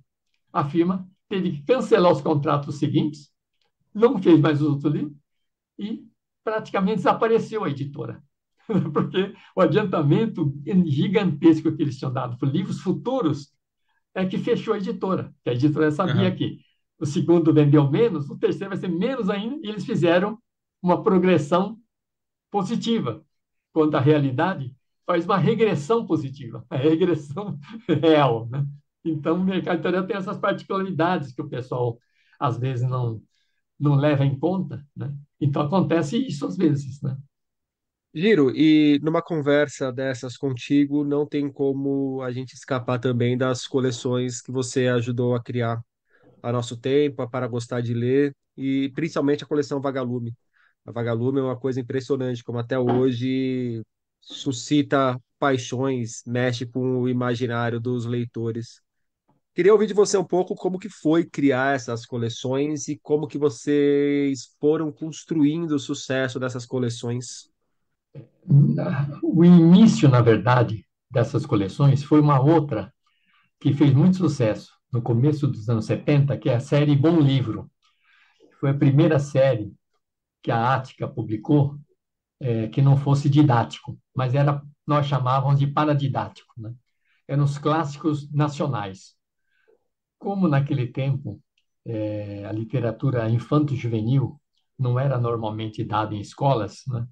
A firma teve que cancelar os contratos seguintes, não fez mais os outros livros e praticamente desapareceu a editora. Porque o adiantamento gigantesco que eles tinham dado para livros futuros é que fechou a editora. Que a editora sabia Aham. que o segundo vendeu menos, o terceiro vai ser menos ainda, e eles fizeram uma progressão positiva, quando a realidade faz uma regressão positiva, a regressão real, né? Então, o mercado editorial tem essas particularidades que o pessoal às vezes não leva em conta, né? Então, acontece isso às vezes, né? Giro, e numa conversa dessas contigo, não tem como a gente escapar também das coleções que você ajudou a criar a nosso tempo, a para gostar de ler, e principalmente a coleção Vagalume. A Vagalume é uma coisa impressionante, como até hoje suscita paixões, mexe com o imaginário dos leitores. Queria ouvir de você um pouco como que foi criar essas coleções e como que vocês foram construindo o sucesso dessas coleções. O início, na verdade, dessas coleções foi uma outra que fez muito sucesso no começo dos anos 70, que é a série Bom Livro. Foi a primeira série que a Ática publicou que não fosse didático, mas nós chamávamos de paradidático, né? Eram os clássicos nacionais. Como naquele tempo a literatura infanto-juvenil não era normalmente dada em escolas, né?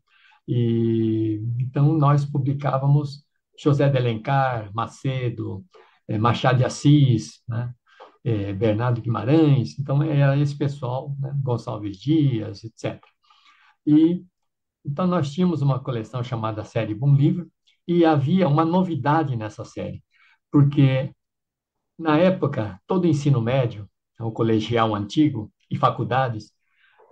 E então nós publicávamos José de Alencar, Macedo, Machado de Assis, né? Bernardo Guimarães, então era esse pessoal, né? Gonçalves Dias, etc. E então nós tínhamos uma coleção chamada Série Bom Livro e havia uma novidade nessa série, porque na época todo o ensino médio, o colegial antigo e faculdades,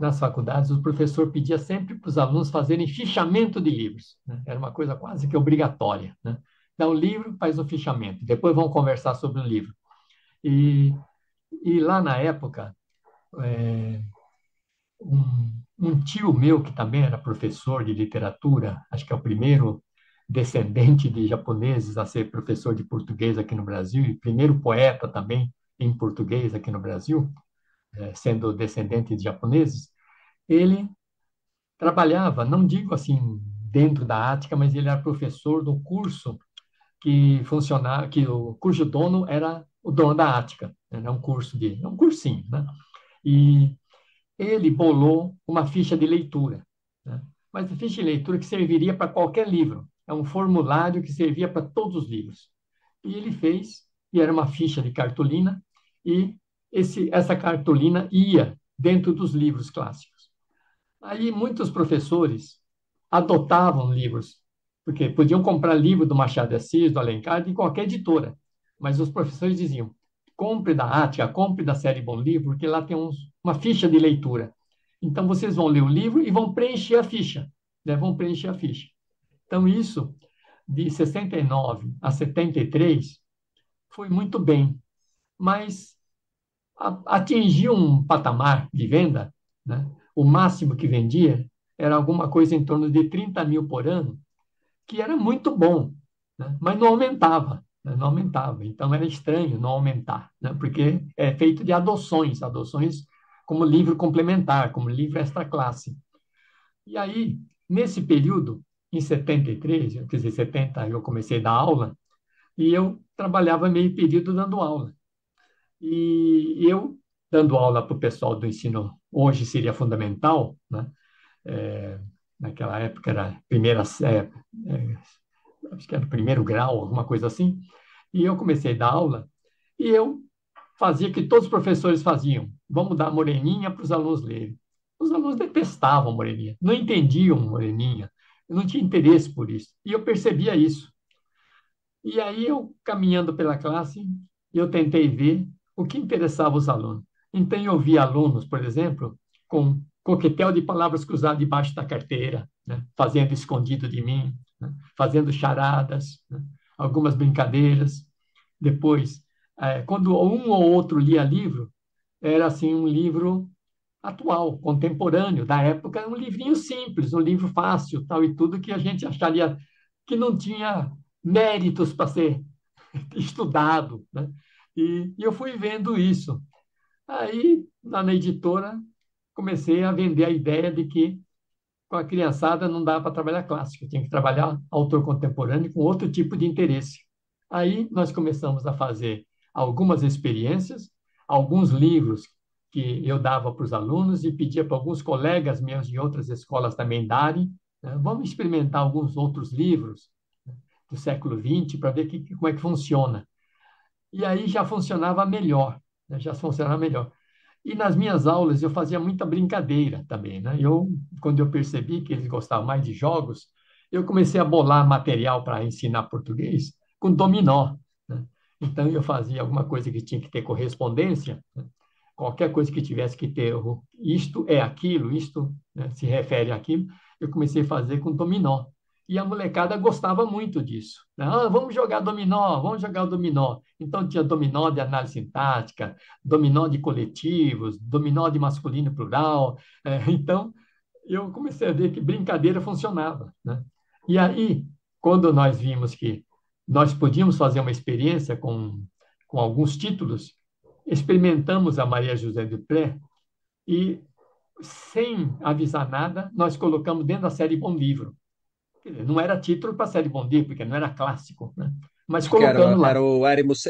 nas faculdades o professor pedia sempre para os alunos fazerem fichamento de livros, né? Era uma coisa quase que obrigatória, né? Dá o livro, faz o fichamento, depois vão conversar sobre o livro. E, e lá na época, um tio meu, que também era professor de literatura, acho que é o primeiro descendente de japoneses a ser professor de português aqui no Brasil, e primeiro poeta também em português aqui no Brasil, sendo descendente de japoneses, ele trabalhava, não digo assim dentro da Ática, mas ele era professor do curso que funcionava, que o cujo dono era o dono da Ática. Era um cursinho, né? E ele bolou uma ficha de leitura, né? Mas a ficha de leitura que serviria para qualquer livro. É um formulário que servia para todos os livros. E ele fez, e era uma ficha de cartolina, e essa cartolina ia dentro dos livros clássicos. Aí muitos professores adotavam livros, porque podiam comprar livro do Machado de Assis, do Alencar, de qualquer editora. Mas os professores diziam: compre da Ática, compre da série Bom Livro, porque lá tem uma ficha de leitura. Então vocês vão ler o livro e vão preencher a ficha, né? Vão preencher a ficha. Então isso, de 69 a 73, foi muito bem, mas atingiu um patamar de venda, né? O máximo que vendia era alguma coisa em torno de 30 mil por ano, que era muito bom, né? Mas não aumentava, né? Não aumentava. Então era estranho não aumentar, né? Porque é feito de adoções, adoções como livro complementar, como livro extra classe. E aí, nesse período, em 73, quer dizer, 70, eu comecei a dar aula, e eu trabalhava meio período dando aula. E eu, dando aula para o pessoal do ensino, hoje seria fundamental, né? É, naquela época era acho que era o primeiro grau, alguma coisa assim, e eu comecei a dar aula, e eu fazia o que todos os professores faziam, vamos dar moreninha para os alunos lerem. Os alunos detestavam moreninha, não entendiam moreninha, não tinha interesse por isso, e eu percebia isso. E aí eu, caminhando pela classe, eu tentei ver o que interessava os alunos. Então eu vi alunos, por exemplo, com coquetel de palavras cruzadas debaixo da carteira, né? Fazendo escondido de mim, né? Fazendo charadas, né? Algumas brincadeiras. Depois, quando um ou outro lia livro, era assim um livro atual, contemporâneo, da época, um livrinho simples, um livro fácil, tal e tudo que a gente acharia que não tinha méritos para ser estudado, né? E eu fui vendo isso. Aí, lá na editora, comecei a vender a ideia de que com a criançada não dava para trabalhar clássico, tinha que trabalhar autor contemporâneo com outro tipo de interesse. Aí nós começamos a fazer algumas experiências, alguns livros que eu dava para os alunos e pedia para alguns colegas meus de outras escolas também darem, né? Vamos experimentar alguns outros livros, né, do século XX para ver como é que funciona. E aí já funcionava melhor, né? Já funcionava melhor. E nas minhas aulas eu fazia muita brincadeira também, né? Quando eu percebi que eles gostavam mais de jogos, eu comecei a bolar material para ensinar português com dominó, né? Então eu fazia alguma coisa que tinha que ter correspondência, né? Qualquer coisa que tivesse que ter isto é aquilo, isto, né, se refere àquilo, eu comecei a fazer com dominó. E a molecada gostava muito disso, né? Ah, vamos jogar dominó, vamos jogar o dominó. Então tinha dominó de análise sintática, dominó de coletivos, dominó de masculino e plural. Então, eu comecei a ver que brincadeira funcionava, né? E aí, quando nós vimos que nós podíamos fazer uma experiência com alguns títulos, experimentamos a Maria José Dupré e, sem avisar nada, nós colocamos dentro da série Bom Livro. Quer dizer, não era título para a série Bom Livro, porque não era clássico, né? Mas Que era, colocamos lá. era o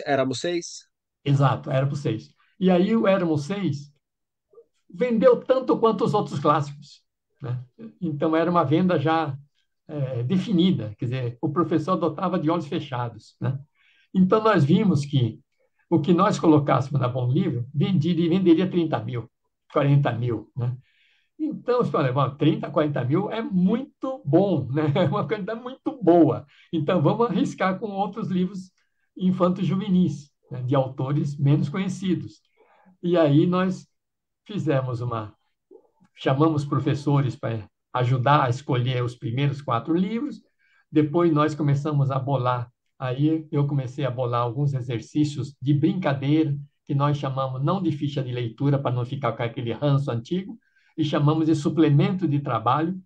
Éramos seis? Exato, era para vocês. E aí o Éramos Seis vendeu tanto quanto os outros clássicos, né? Então era uma venda já definida, quer dizer, o professor adotava de olhos fechados, né? Então nós vimos que o que nós colocássemos na Bom Livro venderia 30 mil, 40 mil, né? Então, você fala, bom, 30, 40 mil é muito bom, né? É uma quantidade muito boa. Então, vamos arriscar com outros livros infantos juvenis, né? De autores menos conhecidos. E aí nós fizemos chamamos professores para ajudar a escolher os primeiros 4 livros. Depois nós começamos a bolar. Aí eu comecei a bolar alguns exercícios de brincadeira, que nós chamamos não de ficha de leitura, para não ficar com aquele ranço antigo, e chamamos de suplemento de trabalho,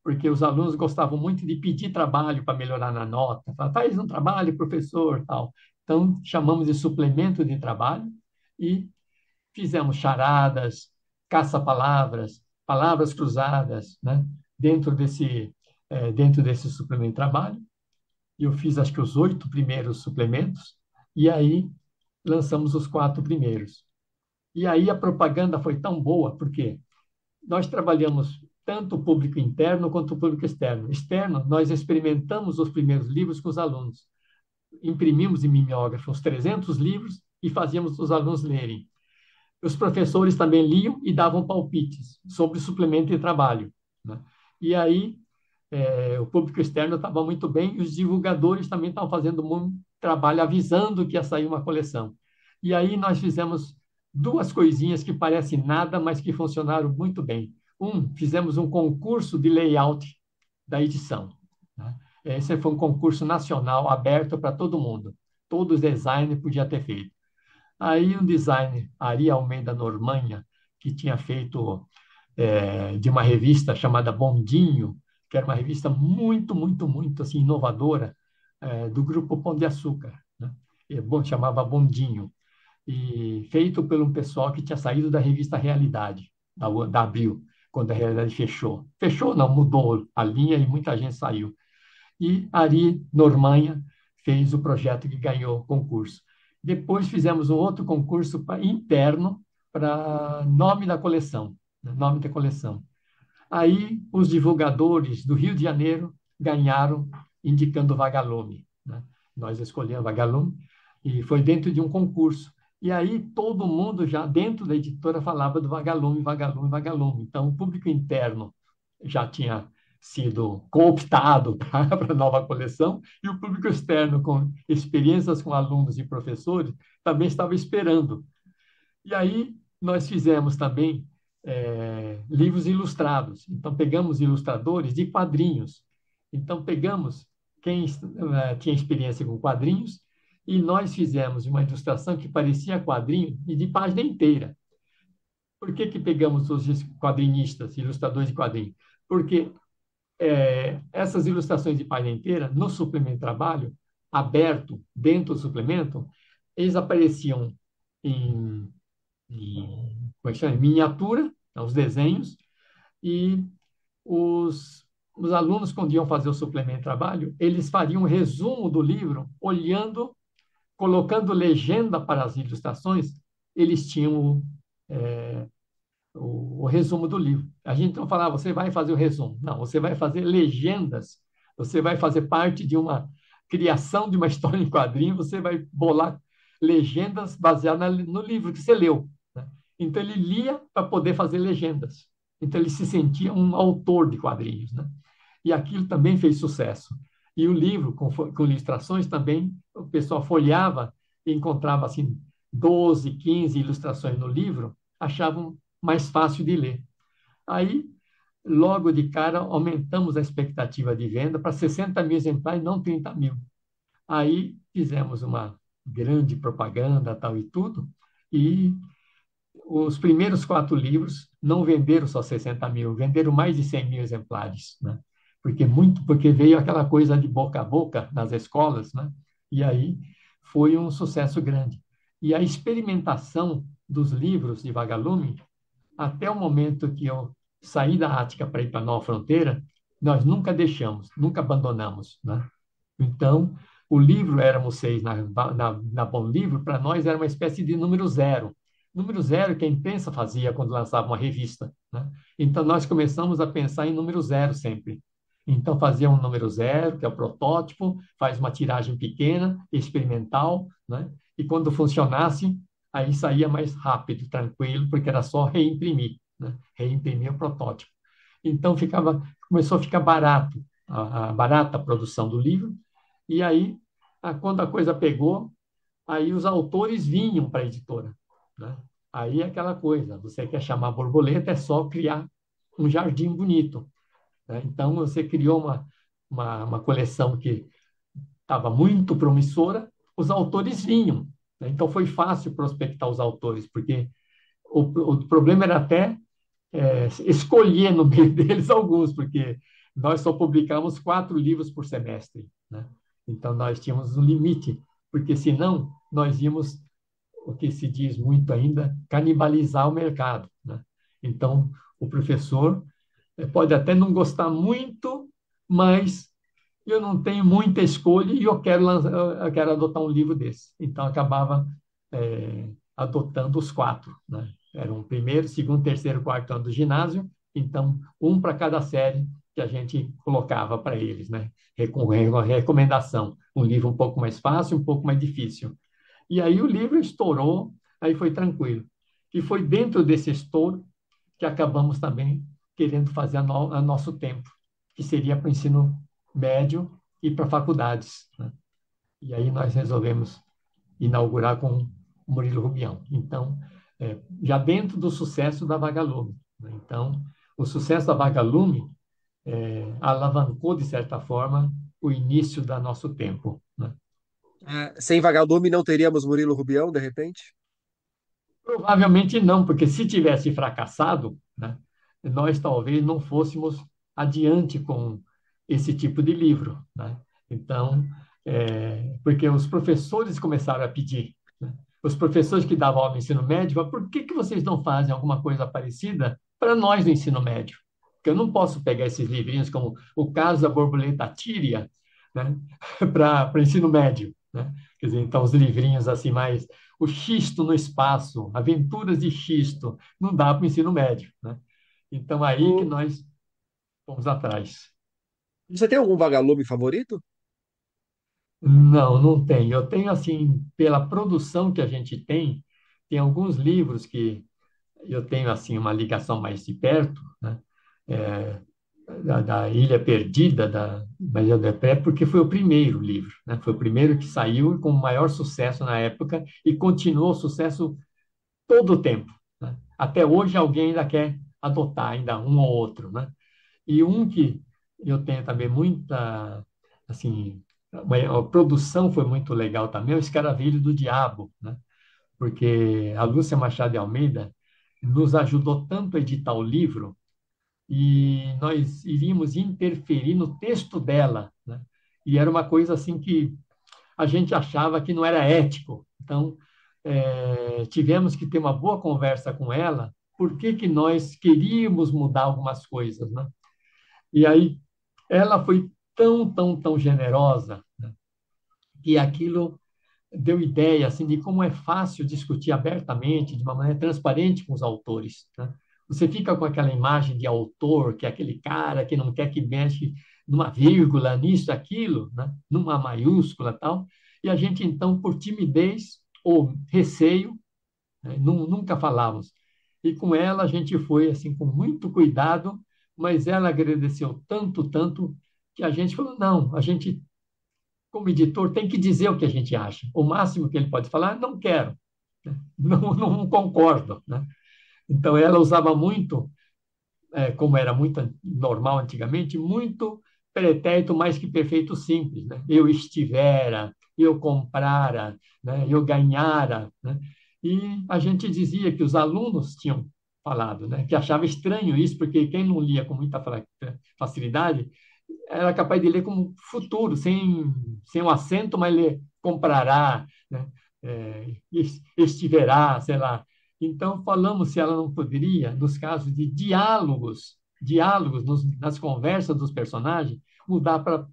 porque os alunos gostavam muito de pedir trabalho para melhorar na nota. Faz um trabalho, professor, tal. Então, chamamos de suplemento de trabalho e fizemos charadas, caça-palavras, palavras cruzadas, né? Dentro desse suplemento de trabalho. E eu fiz, acho que, os 8 primeiros suplementos, e aí lançamos os 4 primeiros. E aí a propaganda foi tão boa, porque nós trabalhamos tanto o público interno quanto o público externo. Externo, nós experimentamos os primeiros livros com os alunos. Imprimimos em mimeógrafo uns 300 livros e fazíamos os alunos lerem. Os professores também liam e davam palpites sobre o suplemento de trabalho, né? E aí o público externo estava muito bem e os divulgadores também estavam fazendo muito trabalho avisando que ia sair uma coleção. E aí nós fizemos duas coisinhas que parecem nada, mas que funcionaram muito bem. Fizemos um concurso de layout da edição, né? Esse foi um concurso nacional aberto para todo mundo. Todos os designers podiam ter feito. Aí um designer, Ari Almeida Normanha, que tinha feito de uma revista chamada Bondinho, que era uma revista muito, muito, muito assim, inovadora, do grupo Pão de Açúcar, né? Chamava Bondinho, e feito por um pessoal que tinha saído da revista Realidade, da Abril, quando a Realidade fechou. Fechou, não, mudou a linha e muita gente saiu. E Ari Normanha fez o projeto que ganhou o concurso. Depois fizemos um outro concurso interno para nome da coleção, né? Nome da coleção. Aí os divulgadores do Rio de Janeiro ganharam indicando Vagalume, né? Nós escolhemos Vagalume e foi dentro de um concurso. E aí todo mundo já dentro da editora falava do Vagalume, Vagalume, Vagalume. Então o público interno já tinha sido cooptado para a nova coleção e o público externo com experiências com alunos e professores também estava esperando. E aí nós fizemos também livros ilustrados. Então, pegamos ilustradores de quadrinhos. Então, pegamos quem tinha experiência com quadrinhos e nós fizemos uma ilustração que parecia quadrinho e de página inteira. Por que pegamos os quadrinistas, ilustradores de quadrinhos? Porque essas ilustrações de página inteira, no suplemento de trabalho, aberto dentro do suplemento, eles apareciam em como é que chama? Miniatura, os desenhos, e os alunos, quando iam fazer o suplemento de trabalho, eles fariam um resumo do livro, olhando, colocando legenda para as ilustrações, eles tinham o resumo do livro. A gente não falava, você vai fazer o resumo. Não, você vai fazer legendas, você vai fazer parte de uma criação de uma história em quadrinho, você vai bolar legendas baseadas no livro que você leu, né? Então, ele lia para poder fazer legendas. Então, ele se sentia um autor de quadrinhos, né? E aquilo também fez sucesso. E o livro, com ilustrações também, o pessoal folheava e encontrava assim 12, 15 ilustrações no livro, achavam mais fácil de ler. Aí, logo de cara, aumentamos a expectativa de venda para 60 mil exemplares, não 30 mil. Aí fizemos uma grande propaganda, tal e tudo, e os primeiros 4 livros não venderam só 60 mil, venderam mais de 100 mil exemplares, né? Porque veio aquela coisa de boca a boca nas escolas, né? E aí foi um sucesso grande. E a experimentação dos livros de Vagalume, até o momento que eu saí da Ática para ir para a Nova Fronteira, nós nunca deixamos, nunca abandonamos, né? Então, o livro Éramos Seis na Bom Livro, para nós era uma espécie de número zero. Número zero que a imprensa fazia quando lançava uma revista, né? Então, nós começamos a pensar em número zero sempre. Então, fazia um número zero, que é o protótipo, faz uma tiragem pequena, experimental, né? E quando funcionasse, aí saía mais rápido, tranquilo, porque era só reimprimir, né? Reimprimir o protótipo. Então, começou a ficar barato, barata a produção do livro, e aí, quando a coisa pegou, aí os autores vinham para a editora, né? Aí é aquela coisa, você quer chamar borboleta, é só criar um jardim bonito, né? Então, você criou uma coleção que estava muito promissora, os autores vinham, né? Então, foi fácil prospectar os autores, porque o problema era até escolher no meio deles alguns, porque nós só publicamos 4 livros por semestre, né? Então, nós tínhamos um limite, porque senão nós íamos o que se diz muito ainda, canibalizar o mercado, né? Então, o professor pode até não gostar muito, mas eu não tenho muita escolha e eu quero adotar um livro desse. Então, acabava adotando os quatro, né? Era um primeiro, segundo, terceiro, quarto ano do ginásio, então, um para cada série que a gente colocava para eles, né? Com recomendação, um livro um pouco mais fácil, um pouco mais difícil. E aí o livro estourou, aí foi tranquilo. E foi dentro desse estouro que acabamos também querendo fazer a nosso tempo, que seria para o ensino médio e para faculdades, né? E aí nós resolvemos inaugurar com o Murilo Rubião. Então, já dentro do sucesso da Vagalume, né? Então, o sucesso da Vagalume alavancou, de certa forma, o início do nosso tempo, né? Sem Vagalume não teríamos Murilo Rubião, de repente? Provavelmente não, porque se tivesse fracassado, né, nós talvez não fôssemos adiante com esse tipo de livro, né? Então, porque os professores começaram a pedir, né? Os professores que davam aula no ensino médio, falaram, por que que vocês não fazem alguma coisa parecida para nós no ensino médio? Porque eu não posso pegar esses livrinhos como o caso da borboleta tíria, né, para ensino médio, né? Quer dizer, então os livrinhos assim mais o xisto no espaço, aventuras de xisto, não dá para o ensino médio, né? Então, aí que O- nós fomos atrás. Você tem algum Vagalume favorito? Não, não tem. Eu tenho, assim, pela produção que a gente tem alguns livros que eu tenho, assim, uma ligação mais de perto, né? É, da Ilha Perdida, da Maria do Epé, porque foi o primeiro livro, né? Foi o primeiro que saiu com o maior sucesso na época e continuou sucesso todo o tempo, né? Até hoje alguém ainda quer adotar ainda um ou outro, né? E um que eu tenho também muita, assim, a produção foi muito legal também, é o Escaravelho do Diabo, né? Porque a Lúcia Machado de Almeida nos ajudou tanto a editar o livro e nós iríamos interferir no texto dela, né? E era uma coisa assim que a gente achava que não era ético. Então, tivemos que ter uma boa conversa com ela, por que que nós queríamos mudar algumas coisas, né? E aí ela foi tão generosa, né, que aquilo deu ideia assim de como é fácil discutir abertamente, de uma maneira transparente com os autores, né? Você fica com aquela imagem de autor, que é aquele cara que não quer que mexe numa vírgula, nisso, aquilo, né? Numa maiúscula, tal. E a gente então, por timidez ou receio, né, nunca falávamos. E com ela a gente foi assim com muito cuidado, mas ela agradeceu tanto que a gente falou não, a gente como editor, tem que dizer o que a gente acha. O máximo que ele pode falar, não quero, né? Não concordo, né? Então, ela usava muito, como era muito normal antigamente, muito pretérito mais que perfeito simples, né? Eu estivera, eu comprara, né? Eu ganhara, né? E a gente dizia que os alunos tinham falado, né? Que achava estranho isso, porque quem não lia com muita facilidade era capaz de ler como futuro, sem um acento, mas ler comprará, né? Estiverá, sei lá. Então, falamos se ela não poderia, nos casos de diálogos nas conversas dos personagens, mudar para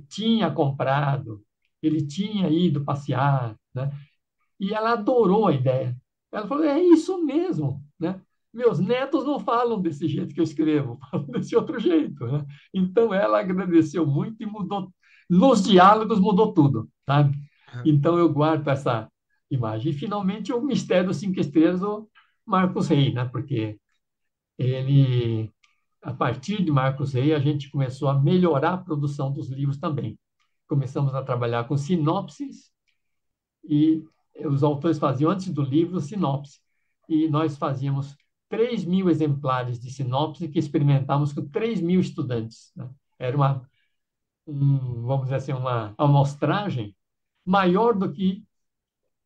tinha comprado, ele tinha ido passear, né? E ela adorou a ideia. Ela falou: é isso mesmo, né? Meus netos não falam desse jeito que eu escrevo, falam desse outro jeito, né? Então ela agradeceu muito e mudou. Nos diálogos mudou tudo, sabe? Então eu guardo essa imagem. E finalmente o Mistério dos Cinco Estrelas do Marcos Rey, né? Porque ele, a partir de Marcos Rey, a gente começou a melhorar a produção dos livros também. Começamos a trabalhar com sinopses e os autores faziam, antes do livro, sinopse. E nós fazíamos 3.000 exemplares de sinopse que experimentávamos com 3.000 estudantes, né? Era vamos dizer assim, uma amostragem maior do que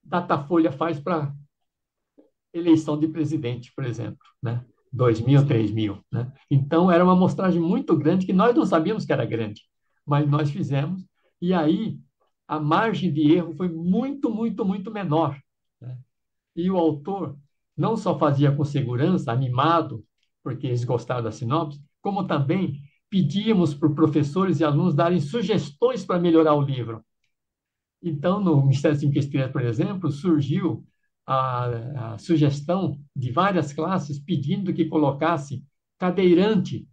Datafolha faz para eleição de presidente, por exemplo, né? 2.000, 3.000, né? Então, era uma amostragem muito grande que nós não sabíamos que era grande, mas nós fizemos, e aí a margem de erro foi muito menor, né? E o autor não só fazia com segurança, animado, porque eles gostaram da sinopse, como também pedíamos para os professores e alunos darem sugestões para melhorar o livro. Então, no Mistério Cinco Estrelas, por exemplo, surgiu a sugestão de várias classes pedindo que colocasse cadeirante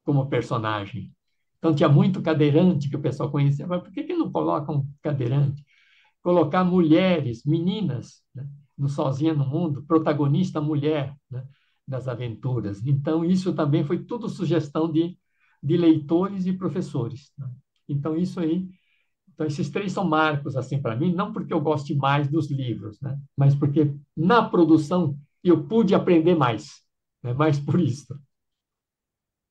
como personagem. Então, tinha muito cadeirante que o pessoal conhecia. Mas por que não colocam cadeirante? Colocar mulheres, meninas, né, no Sozinha no Mundo, protagonista mulher, né, das aventuras. Então, isso também foi tudo sugestão de leitores e professores. Né? Então, isso aí. Então, esses três são marcos, assim, para mim, não porque eu goste mais dos livros, né, mas porque na produção eu pude aprender mais, né, mais por isso.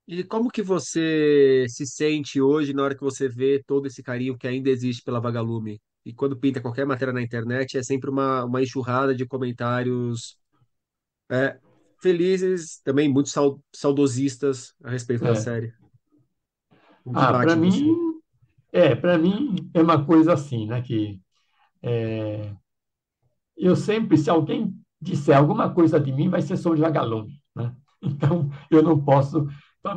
E como que você se sente hoje na hora que você vê todo esse carinho que ainda existe pela Vagalume? E quando pinta qualquer matéria na internet, é sempre uma enxurrada de comentários é, felizes, também muito saudosistas a respeito da É. série. O que Ah, bate em você? para mim é uma coisa assim, né, que é, eu sempre, se alguém disser alguma coisa de mim, vai ser sobre vagalume, né? Então, eu não posso.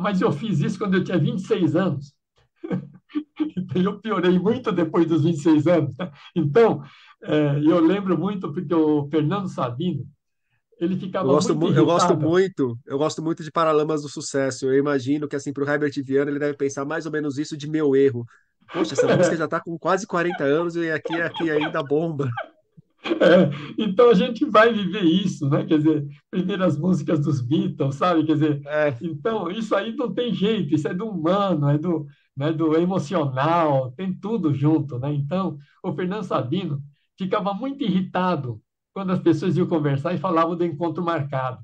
Mas eu fiz isso quando eu tinha 26 anos. Então, eu piorei muito depois dos 26 anos. Né? Então, eu lembro muito porque o Fernando Sabino, ele ficava muito irritado. Eu gosto muito de Paralamas do Sucesso. Eu imagino que, assim, para o Herbert Viana, ele deve pensar mais ou menos isso de Meu Erro. Poxa, essa música já está com quase 40 anos e aqui ainda bomba. Então a gente vai viver isso, né? Quer dizer, primeiras músicas dos Beatles, sabe? Quer dizer, É, então isso aí não tem jeito, isso é do humano, né, do emocional, tem tudo junto, né? Então, o Fernando Sabino ficava muito irritado quando as pessoas iam conversar e falavam do encontro marcado.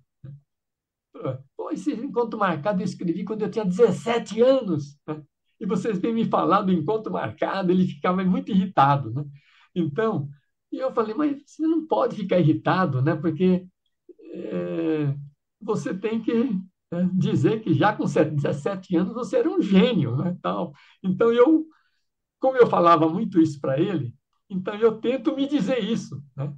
Pô, esse encontro marcado eu escrevi quando eu tinha 17 anos, né? E vocês vêm me falar do encontro marcado, ele ficava muito irritado, né? Então, e eu falei, mas você não pode ficar irritado, né? Porque é, você tem que dizer que já com 17 anos você era um gênio, né? Tal. Então, como eu falava muito isso para ele, então eu tento me dizer isso, né?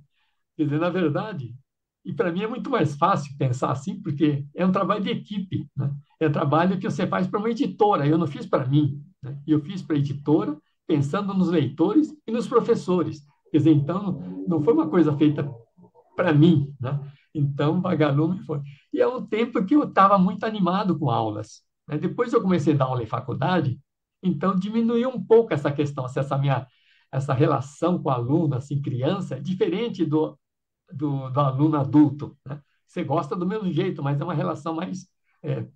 Quer dizer, na verdade, e para mim é muito mais fácil pensar assim, porque é um trabalho de equipe, né? É um trabalho que você faz para uma editora, eu não fiz para mim, né? Eu fiz para a editora, pensando nos leitores e nos professores. Quer dizer, então, não foi uma coisa feita para mim, né? Então, Vagalume foi. E é um tempo que eu estava muito animado com aulas, né? Depois eu comecei a dar aula em faculdade, então diminuiu um pouco essa questão, essa relação com o aluno, assim, criança, é diferente do aluno adulto. Né? Você gosta do mesmo jeito, mas é uma relação mais, é,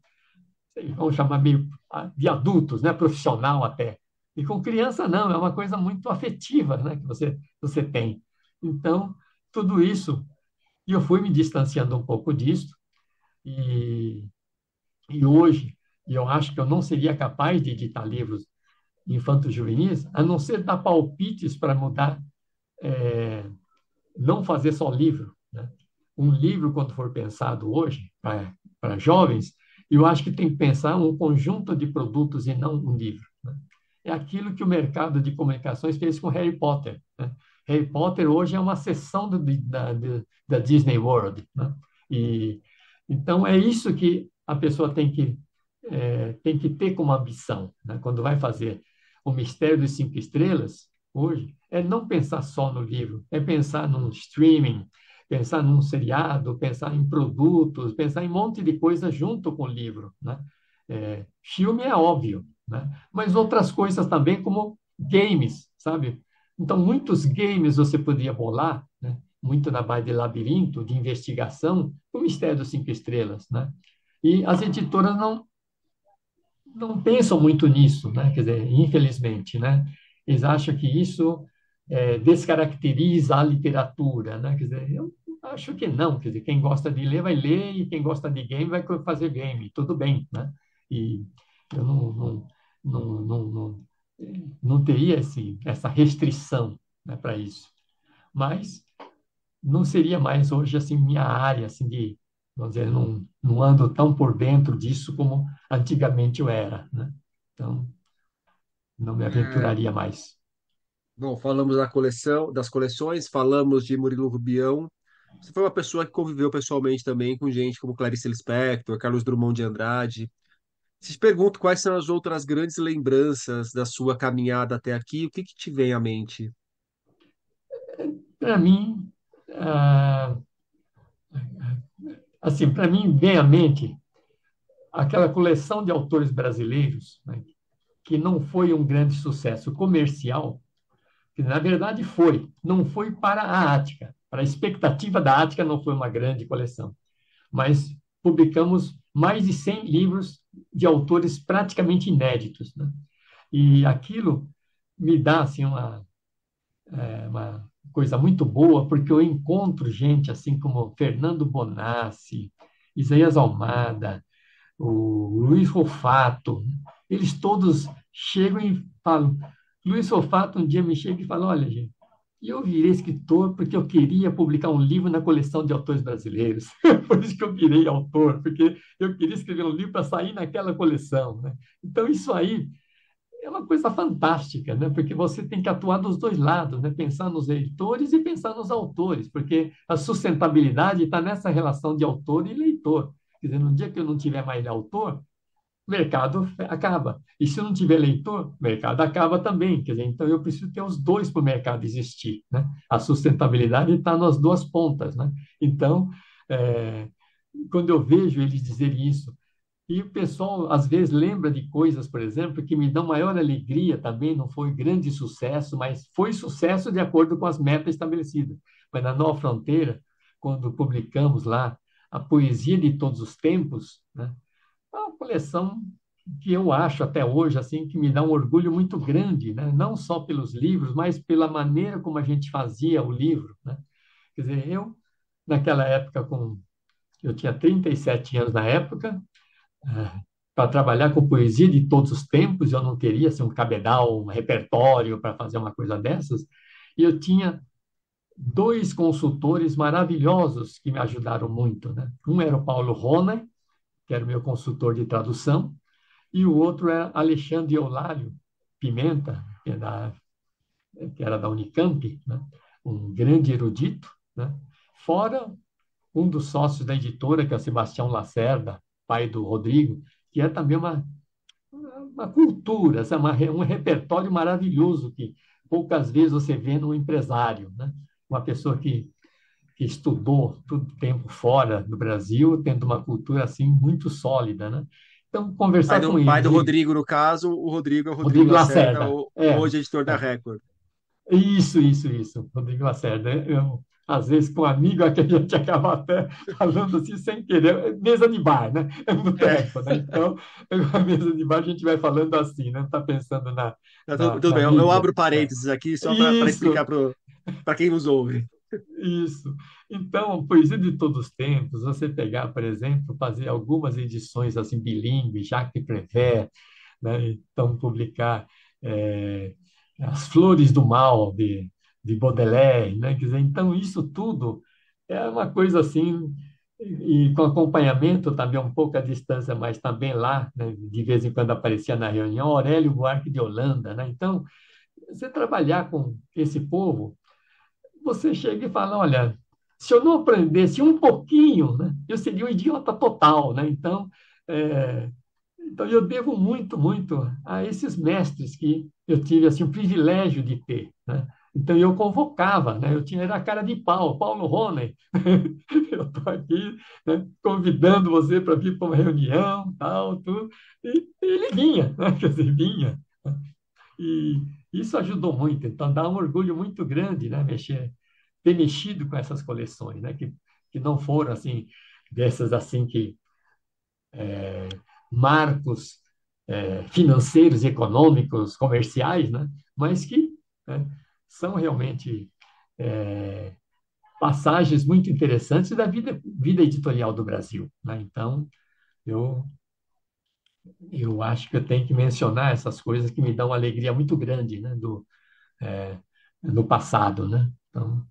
vamos chamar meio de adultos, né? Profissional até. E com criança, não, é uma coisa muito afetiva, né? Que você tem. Então, tudo isso, e eu fui me distanciando um pouco disso, e, e hoje, eu acho que eu não seria capaz de editar livros infantos juvenis, a não ser dar palpites para mudar, é, não fazer só livro, né? Um livro, quando for pensado hoje, para jovens, eu acho que tem que pensar um conjunto de produtos e não um livro. Né? É aquilo que o mercado de comunicações fez com Harry Potter. Né? Harry Potter hoje é uma seção da Disney World. Né? E, então, é isso que a pessoa tem que ter como ambição, né? Quando vai fazer o Mistério dos Cinco Estrelas, hoje, é não pensar só no livro, é pensar num streaming, pensar num seriado, pensar em produtos, pensar em um monte de coisa junto com o livro, né? Filme é óbvio, né? Mas outras coisas também, como games, sabe? Então, muitos games você poderia bolar, né? Muito na base de labirinto, de investigação, o Mistério dos Cinco Estrelas, né? E as editoras não pensam muito nisso, né? Quer dizer, infelizmente, né? Eles acham que isso descaracteriza a literatura, né? Quer dizer, eu acho que não, quer dizer, quem gosta de ler vai ler e quem gosta de game vai fazer game, tudo bem, né? E eu não teria essa restrição, né, para isso. Mas não seria mais hoje assim minha área assim de, vamos dizer, não ando tão por dentro disso como antigamente eu era, né? Então, não me é, aventuraria mais. bom, falamos da coleção, das coleções, falamos de Murilo Rubião. Você foi uma pessoa que conviveu pessoalmente também com gente como Clarice Lispector, Carlos Drummond de Andrade. Se te pergunto quais são as outras grandes lembranças da sua caminhada até aqui, o que que te vem à mente? Para mim, ah, assim, para mim vem à mente aquela coleção de autores brasileiros, né, que não foi um grande sucesso comercial, que na verdade foi, não foi para a Ática, para a expectativa da Ática não foi uma grande coleção, mas publicamos mais de 100 livros de autores praticamente inéditos, né? E aquilo me dá assim uma coisa muito boa, porque eu encontro gente assim como Fernando Bonassi, Isaías Almada, o Luiz Rofato, eles todos chegam e falam. Luiz Rofato um dia me chega e fala: Olha, gente, eu virei escritor porque eu queria publicar um livro na coleção de autores brasileiros. Por isso que eu virei autor, porque eu queria escrever um livro para sair naquela coleção, né? Então, isso aí é uma coisa fantástica, né? Porque você tem que atuar dos dois lados, né? Pensar nos leitores e pensar nos autores, porque a sustentabilidade está nessa relação de autor e leitor. Quer dizer, no dia que eu não tiver mais autor, o mercado acaba. E se eu não tiver leitor, o mercado acaba também. Quer dizer, então eu preciso ter os dois para o mercado existir, né? A sustentabilidade está nas duas pontas, né? Então, é, quando eu vejo eles dizerem isso, e o pessoal, às vezes, lembra de coisas, por exemplo, que me dão maior alegria também, não foi grande sucesso, mas foi sucesso de acordo com as metas estabelecidas. Mas na Nova Fronteira, quando publicamos lá a Poesia de Todos os Tempos, né, é uma coleção que eu acho até hoje assim que me dá um orgulho muito grande, né? Não só pelos livros, mas pela maneira como a gente fazia o livro, né? Quer dizer, eu, naquela época, eu tinha 37 anos na época, para trabalhar com poesia de todos os tempos, eu não teria assim, um cabedal, um repertório para fazer uma coisa dessas. E eu tinha dois consultores maravilhosos que me ajudaram muito, né? Um era o Paulo Rona, que era o meu consultor de tradução, e o outro era Alexandre Eulário Pimenta, que era da Unicamp, né? Um grande erudito, né? Fora um dos sócios da editora, que é o Sebastião Lacerda, pai do Rodrigo, que é também uma cultura, sabe? Um repertório maravilhoso que poucas vezes você vê no empresário, né? Uma pessoa que estudou todo tempo fora do Brasil, tendo uma cultura assim muito sólida, né? Então, conversar com Pai do eles, e Rodrigo, no caso, o Rodrigo é o Rodrigo Rodrigo Lacerda, Lacerda, hoje editor da Record. isso, Rodrigo Lacerda. Às vezes, com um amigo, é que a gente acaba até falando assim, sem querer, mesa de bar, né? É um É, boteco, né? Então, a mesa de bar, a gente vai falando assim, né? Não está pensando tá tudo na bem. Eu mídia. abro Né? parênteses aqui só para explicar Isso, para quem nos ouve. isso. Então, poesia de todos os tempos, você pegar, por exemplo, fazer algumas edições assim bilíngues, Jacques Prévert, né? Então, publicar As Flores do Mal, de Baudelaire, né? Quer dizer, então, isso tudo é uma coisa assim, e com acompanhamento também um pouco à distância, mas também lá, né? De vez em quando aparecia na reunião, Aurélio Buarque de Holanda, né? Então, você trabalhar com esse povo, você chega e fala, olha, se eu não aprendesse um pouquinho, né? Eu seria um idiota total, né? É, então, eu devo muito, muito a esses mestres que eu tive assim, o privilégio de ter. Né? Então, eu convocava, né? Eu tinha era a cara de pau, Paulo Rony, eu estou aqui, né, convidando você para vir para uma reunião, tal, tudo. E ele vinha, né? Quer dizer, vinha. E isso ajudou muito. Então, dá um orgulho muito grande, né? Ter mexido com essas coleções, né? Que não foram assim, dessas assim que marcos financeiros, econômicos, comerciais, né? Mas que, né, são realmente é, passagens muito interessantes da vida editorial do Brasil. Né? Então, eu, eu acho que eu tenho que mencionar essas coisas que me dão uma alegria muito grande, né? É, no passado. Né? Então,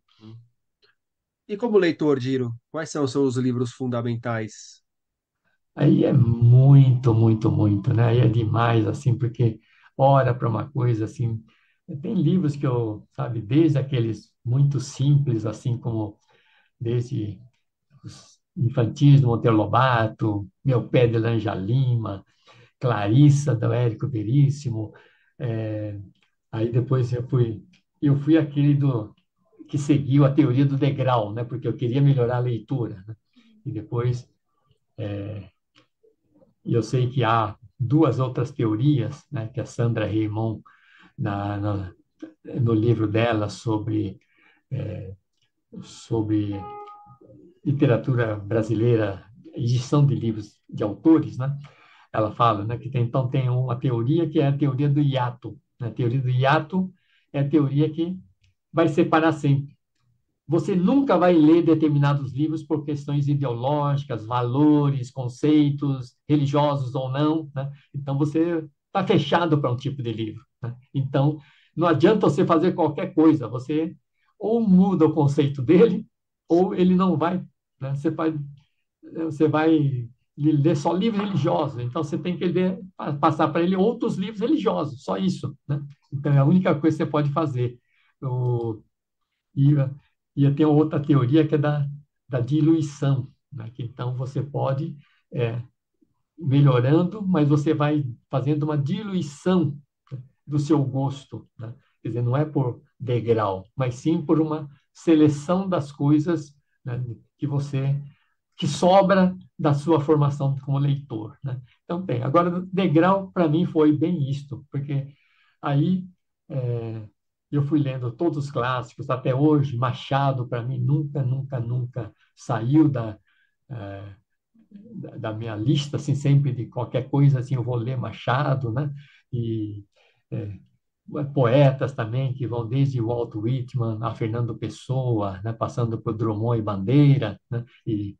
E como leitor, Giro, quais são os seus livros fundamentais? aí é muito, muito, muito, né? Aí é demais, assim, porque ora para uma coisa assim. Tem livros que eu, sabe, desde aqueles muito simples, assim como desde os infantis do Monteiro Lobato, Meu Pé de Laranja Lima, Clarissa, do Érico Veríssimo. É, aí depois eu fui aquele que seguiu a teoria do degrau, né? Porque eu queria melhorar a leitura, né? E depois eu sei que há duas outras teorias, né? Que a Sandra Raymond, na, na, no livro dela sobre literatura brasileira, edição de livros de autores, né? Ela fala, né, que então tem uma teoria que é a teoria do hiato, né? A teoria do hiato é a teoria que vai separar sempre. Você nunca vai ler determinados livros por questões ideológicas, valores, conceitos, religiosos ou não, né? Então você está fechado para um tipo de livro, né? Então não adianta você fazer qualquer coisa, você ou muda o conceito dele ou ele não vai, né? Você vai ler só livros religiosos, então você tem que passar para ele outros livros religiosos, só isso, né? Então é a única coisa que você pode fazer. O, e, e tem outra teoria que é da diluição, né? Que então você pode é, melhorando, mas você vai fazendo uma diluição do seu gosto, né? Quer dizer, não é por degrau, mas sim por uma seleção das coisas, né, que sobra da sua formação como leitor, né? Então tem. Agora, degrau para mim foi bem isto, porque aí eu fui lendo todos os clássicos até hoje. Machado para mim nunca saiu eh, da minha lista, assim, sempre de qualquer coisa assim eu vou ler Machado, né? E é, poetas também que vão desde Walt Whitman a Fernando Pessoa, né? Passando por Drummond e Bandeira, né? E,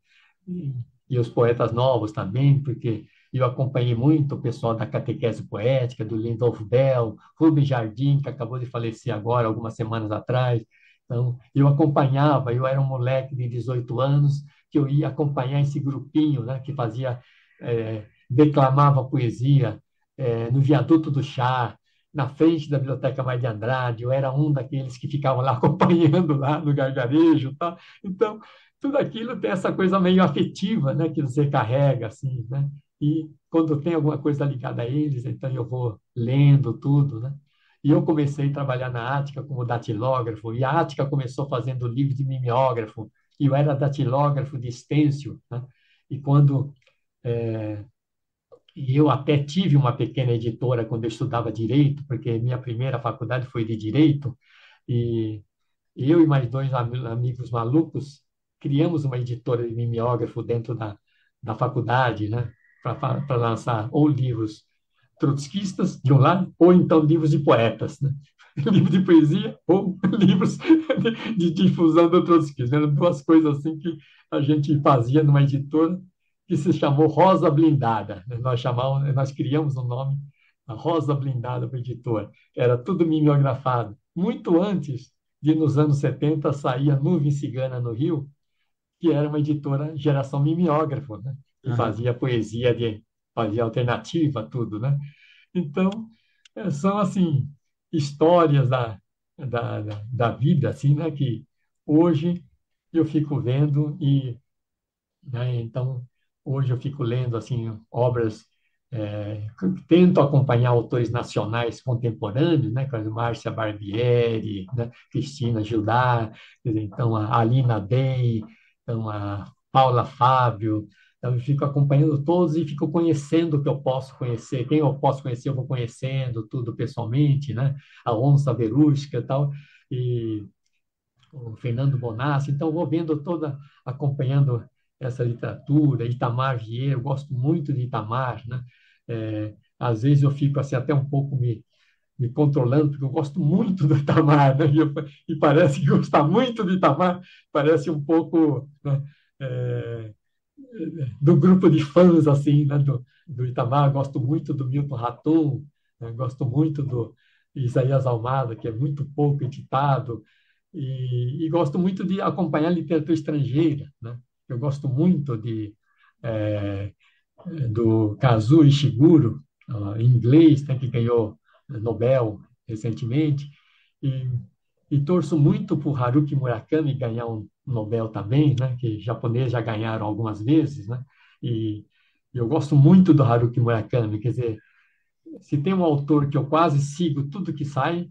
e os poetas novos também, porque eu acompanhei muito o pessoal da catequese poética, do Lindolf Bell, Rubem Jardim, que acabou de falecer agora, algumas semanas atrás. Então, eu acompanhava, eu era um moleque de 18 anos, que eu ia acompanhar esse grupinho, né, que declamava poesia no viaduto do Chá, na frente da Biblioteca Mário de Andrade. Eu era um daqueles que ficavam lá acompanhando lá no gargarejo, tá? Então, tudo aquilo tem essa coisa meio afetiva, né, que você carrega assim, né? E quando tem alguma coisa ligada a eles, então eu vou lendo tudo, né? E eu comecei a trabalhar na Ática como datilógrafo, e a Ática começou fazendo livro de mimeógrafo, e eu era datilógrafo de estêncil, né? E quando eu até tive uma pequena editora quando eu estudava direito, porque minha primeira faculdade foi de direito, e eu e mais dois amigos malucos criamos uma editora de mimeógrafo dentro da faculdade, né? Para lançar ou livros trotskistas, de um lado, ou então livros de poetas, né? Livro de poesia ou livros de difusão do trotskismo. Eram duas coisas assim que a gente fazia numa editora que se chamou Rosa Blindada. Nós criamos um nome, a Rosa Blindada para a editora. Era tudo mimeografado. Muito antes de, nos anos 70, sair a Nuvem Cigana no Rio, que era uma editora geração mimeógrafo, né? Que Aham. fazia fazia alternativa, tudo, né? Então, são, assim, histórias da vida, assim, né? Que hoje eu fico vendo né, então, hoje eu fico lendo, assim, obras, tento acompanhar autores nacionais contemporâneos, né? Como Márcia Barbieri, né? Cristina Gildar, quer dizer, então, a Alina Dey, então, a Paula Fábio. Então, eu fico acompanhando todos e fico conhecendo o que eu posso conhecer. Quem eu posso conhecer, eu vou conhecendo tudo pessoalmente, né? A Onça Verusca e tal, e o Fernando Bonassi. Então, vou vendo acompanhando essa literatura. Itamar Vieira, eu gosto muito de Itamar, né? Às vezes eu fico assim até um pouco me controlando, porque eu gosto muito do Itamar, né? E parece que gostar muito de Itamar parece um pouco, né? É, do grupo de fãs assim, né? Do Itamar. Gosto muito do Milton Ratum, né? Gosto muito do Isaías Almada, que é muito pouco editado, e gosto muito de acompanhar literatura estrangeira, né? Eu gosto muito eh, do Kazuo Ishiguro, em inglês, né, que ganhou Nobel recentemente, e e torço muito para o Haruki Murakami ganhar um Nobel também, né? Que japoneses já ganharam algumas vezes, né? E eu gosto muito do Haruki Murakami, quer dizer, se tem um autor que eu quase sigo tudo que sai,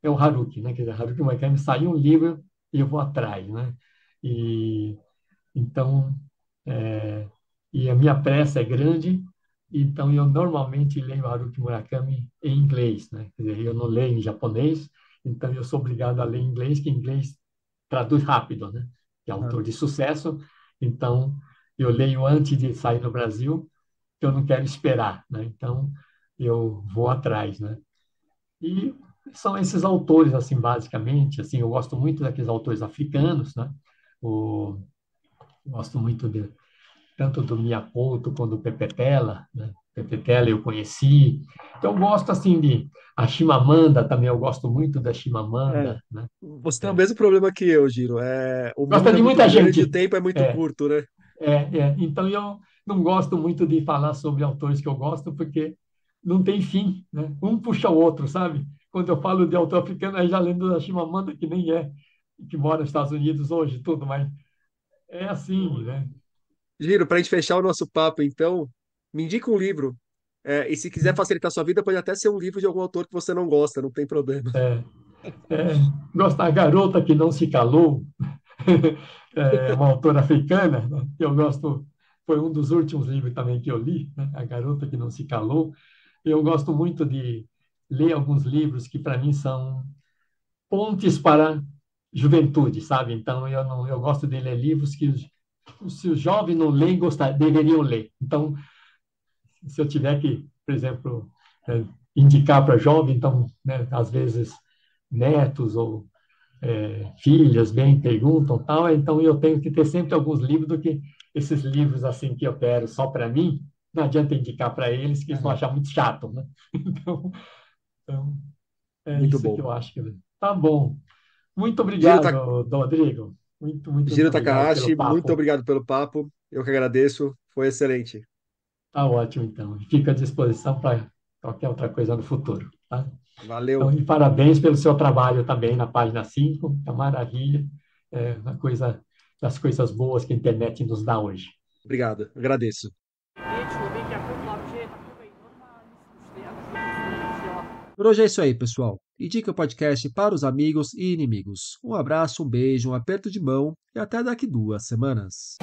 é o Haruki, né? Quer dizer, Haruki Murakami sai um livro e eu vou atrás, né? E então, é, e a minha pressa é grande, então eu normalmente leio Haruki Murakami em inglês, né? Quer dizer, eu não leio em japonês, então eu sou obrigado a ler em inglês, que em inglês traduz rápido, né? Que é autor de sucesso, então eu leio antes de sair no Brasil, que eu não quero esperar, né? Então eu vou atrás, né? E são esses autores, assim, basicamente, assim, eu gosto muito daqueles autores africanos, né? O, gosto muito de, tanto do Miyamoto quanto do Pepe Tela, né? Pepe Tela eu conheci. Então, eu gosto, assim, de... A Chimamanda também, eu gosto muito da É. Chimamanda, né? Você tem o É. mesmo problema que eu, Giro. O Gosta mundo é de muito muita grande e o gente. tempo é muito É, curto, né? Então, eu não gosto muito de falar sobre autores que eu gosto, porque não tem fim, né? Um puxa o outro, sabe? Quando eu falo de autor africano, aí já lembro da Chimamanda, que nem é, que mora nos Estados Unidos hoje, tudo, mas é assim, né? Giro, para a gente fechar o nosso papo, então, me indica um livro. E se quiser facilitar a sua vida, pode até ser um livro de algum autor que você não gosta, não tem problema. É, gosto da Garota que Não Se Calou, é uma autora africana, né? Eu gosto, foi um dos últimos livros também que eu li, né? A Garota que Não Se Calou. Eu gosto muito de ler alguns livros que para mim são pontes para juventude, sabe? Então eu não, eu gosto de ler livros que se os jovens não leem, deveriam ler. Então, se eu tiver que, por exemplo, indicar para jovem, então, né, às vezes netos ou filhas bem perguntam tal, então eu tenho que ter sempre alguns livros do que esses livros assim que eu quero só para mim, não adianta indicar para eles que eles vão Aham. achar muito chato, né? Então, então é Muito isso que bom. eu acho que tá bom. Muito Giro, obrigado, Rodrigo. Muito Giro obrigado pelo Takahashi, muito papo. obrigado pelo papo. Eu que agradeço. Foi excelente. Tá ótimo, então. Fico à disposição para qualquer outra coisa no futuro, tá? Então, Valeu. e parabéns pelo seu trabalho também na página 5, tá maravilha. É uma coisa das coisas boas que a internet nos dá hoje. Obrigado. Agradeço. Por hoje é isso aí, pessoal. Indique o podcast para os amigos e inimigos. Um abraço, um beijo, um aperto de mão e até daqui 2 semanas.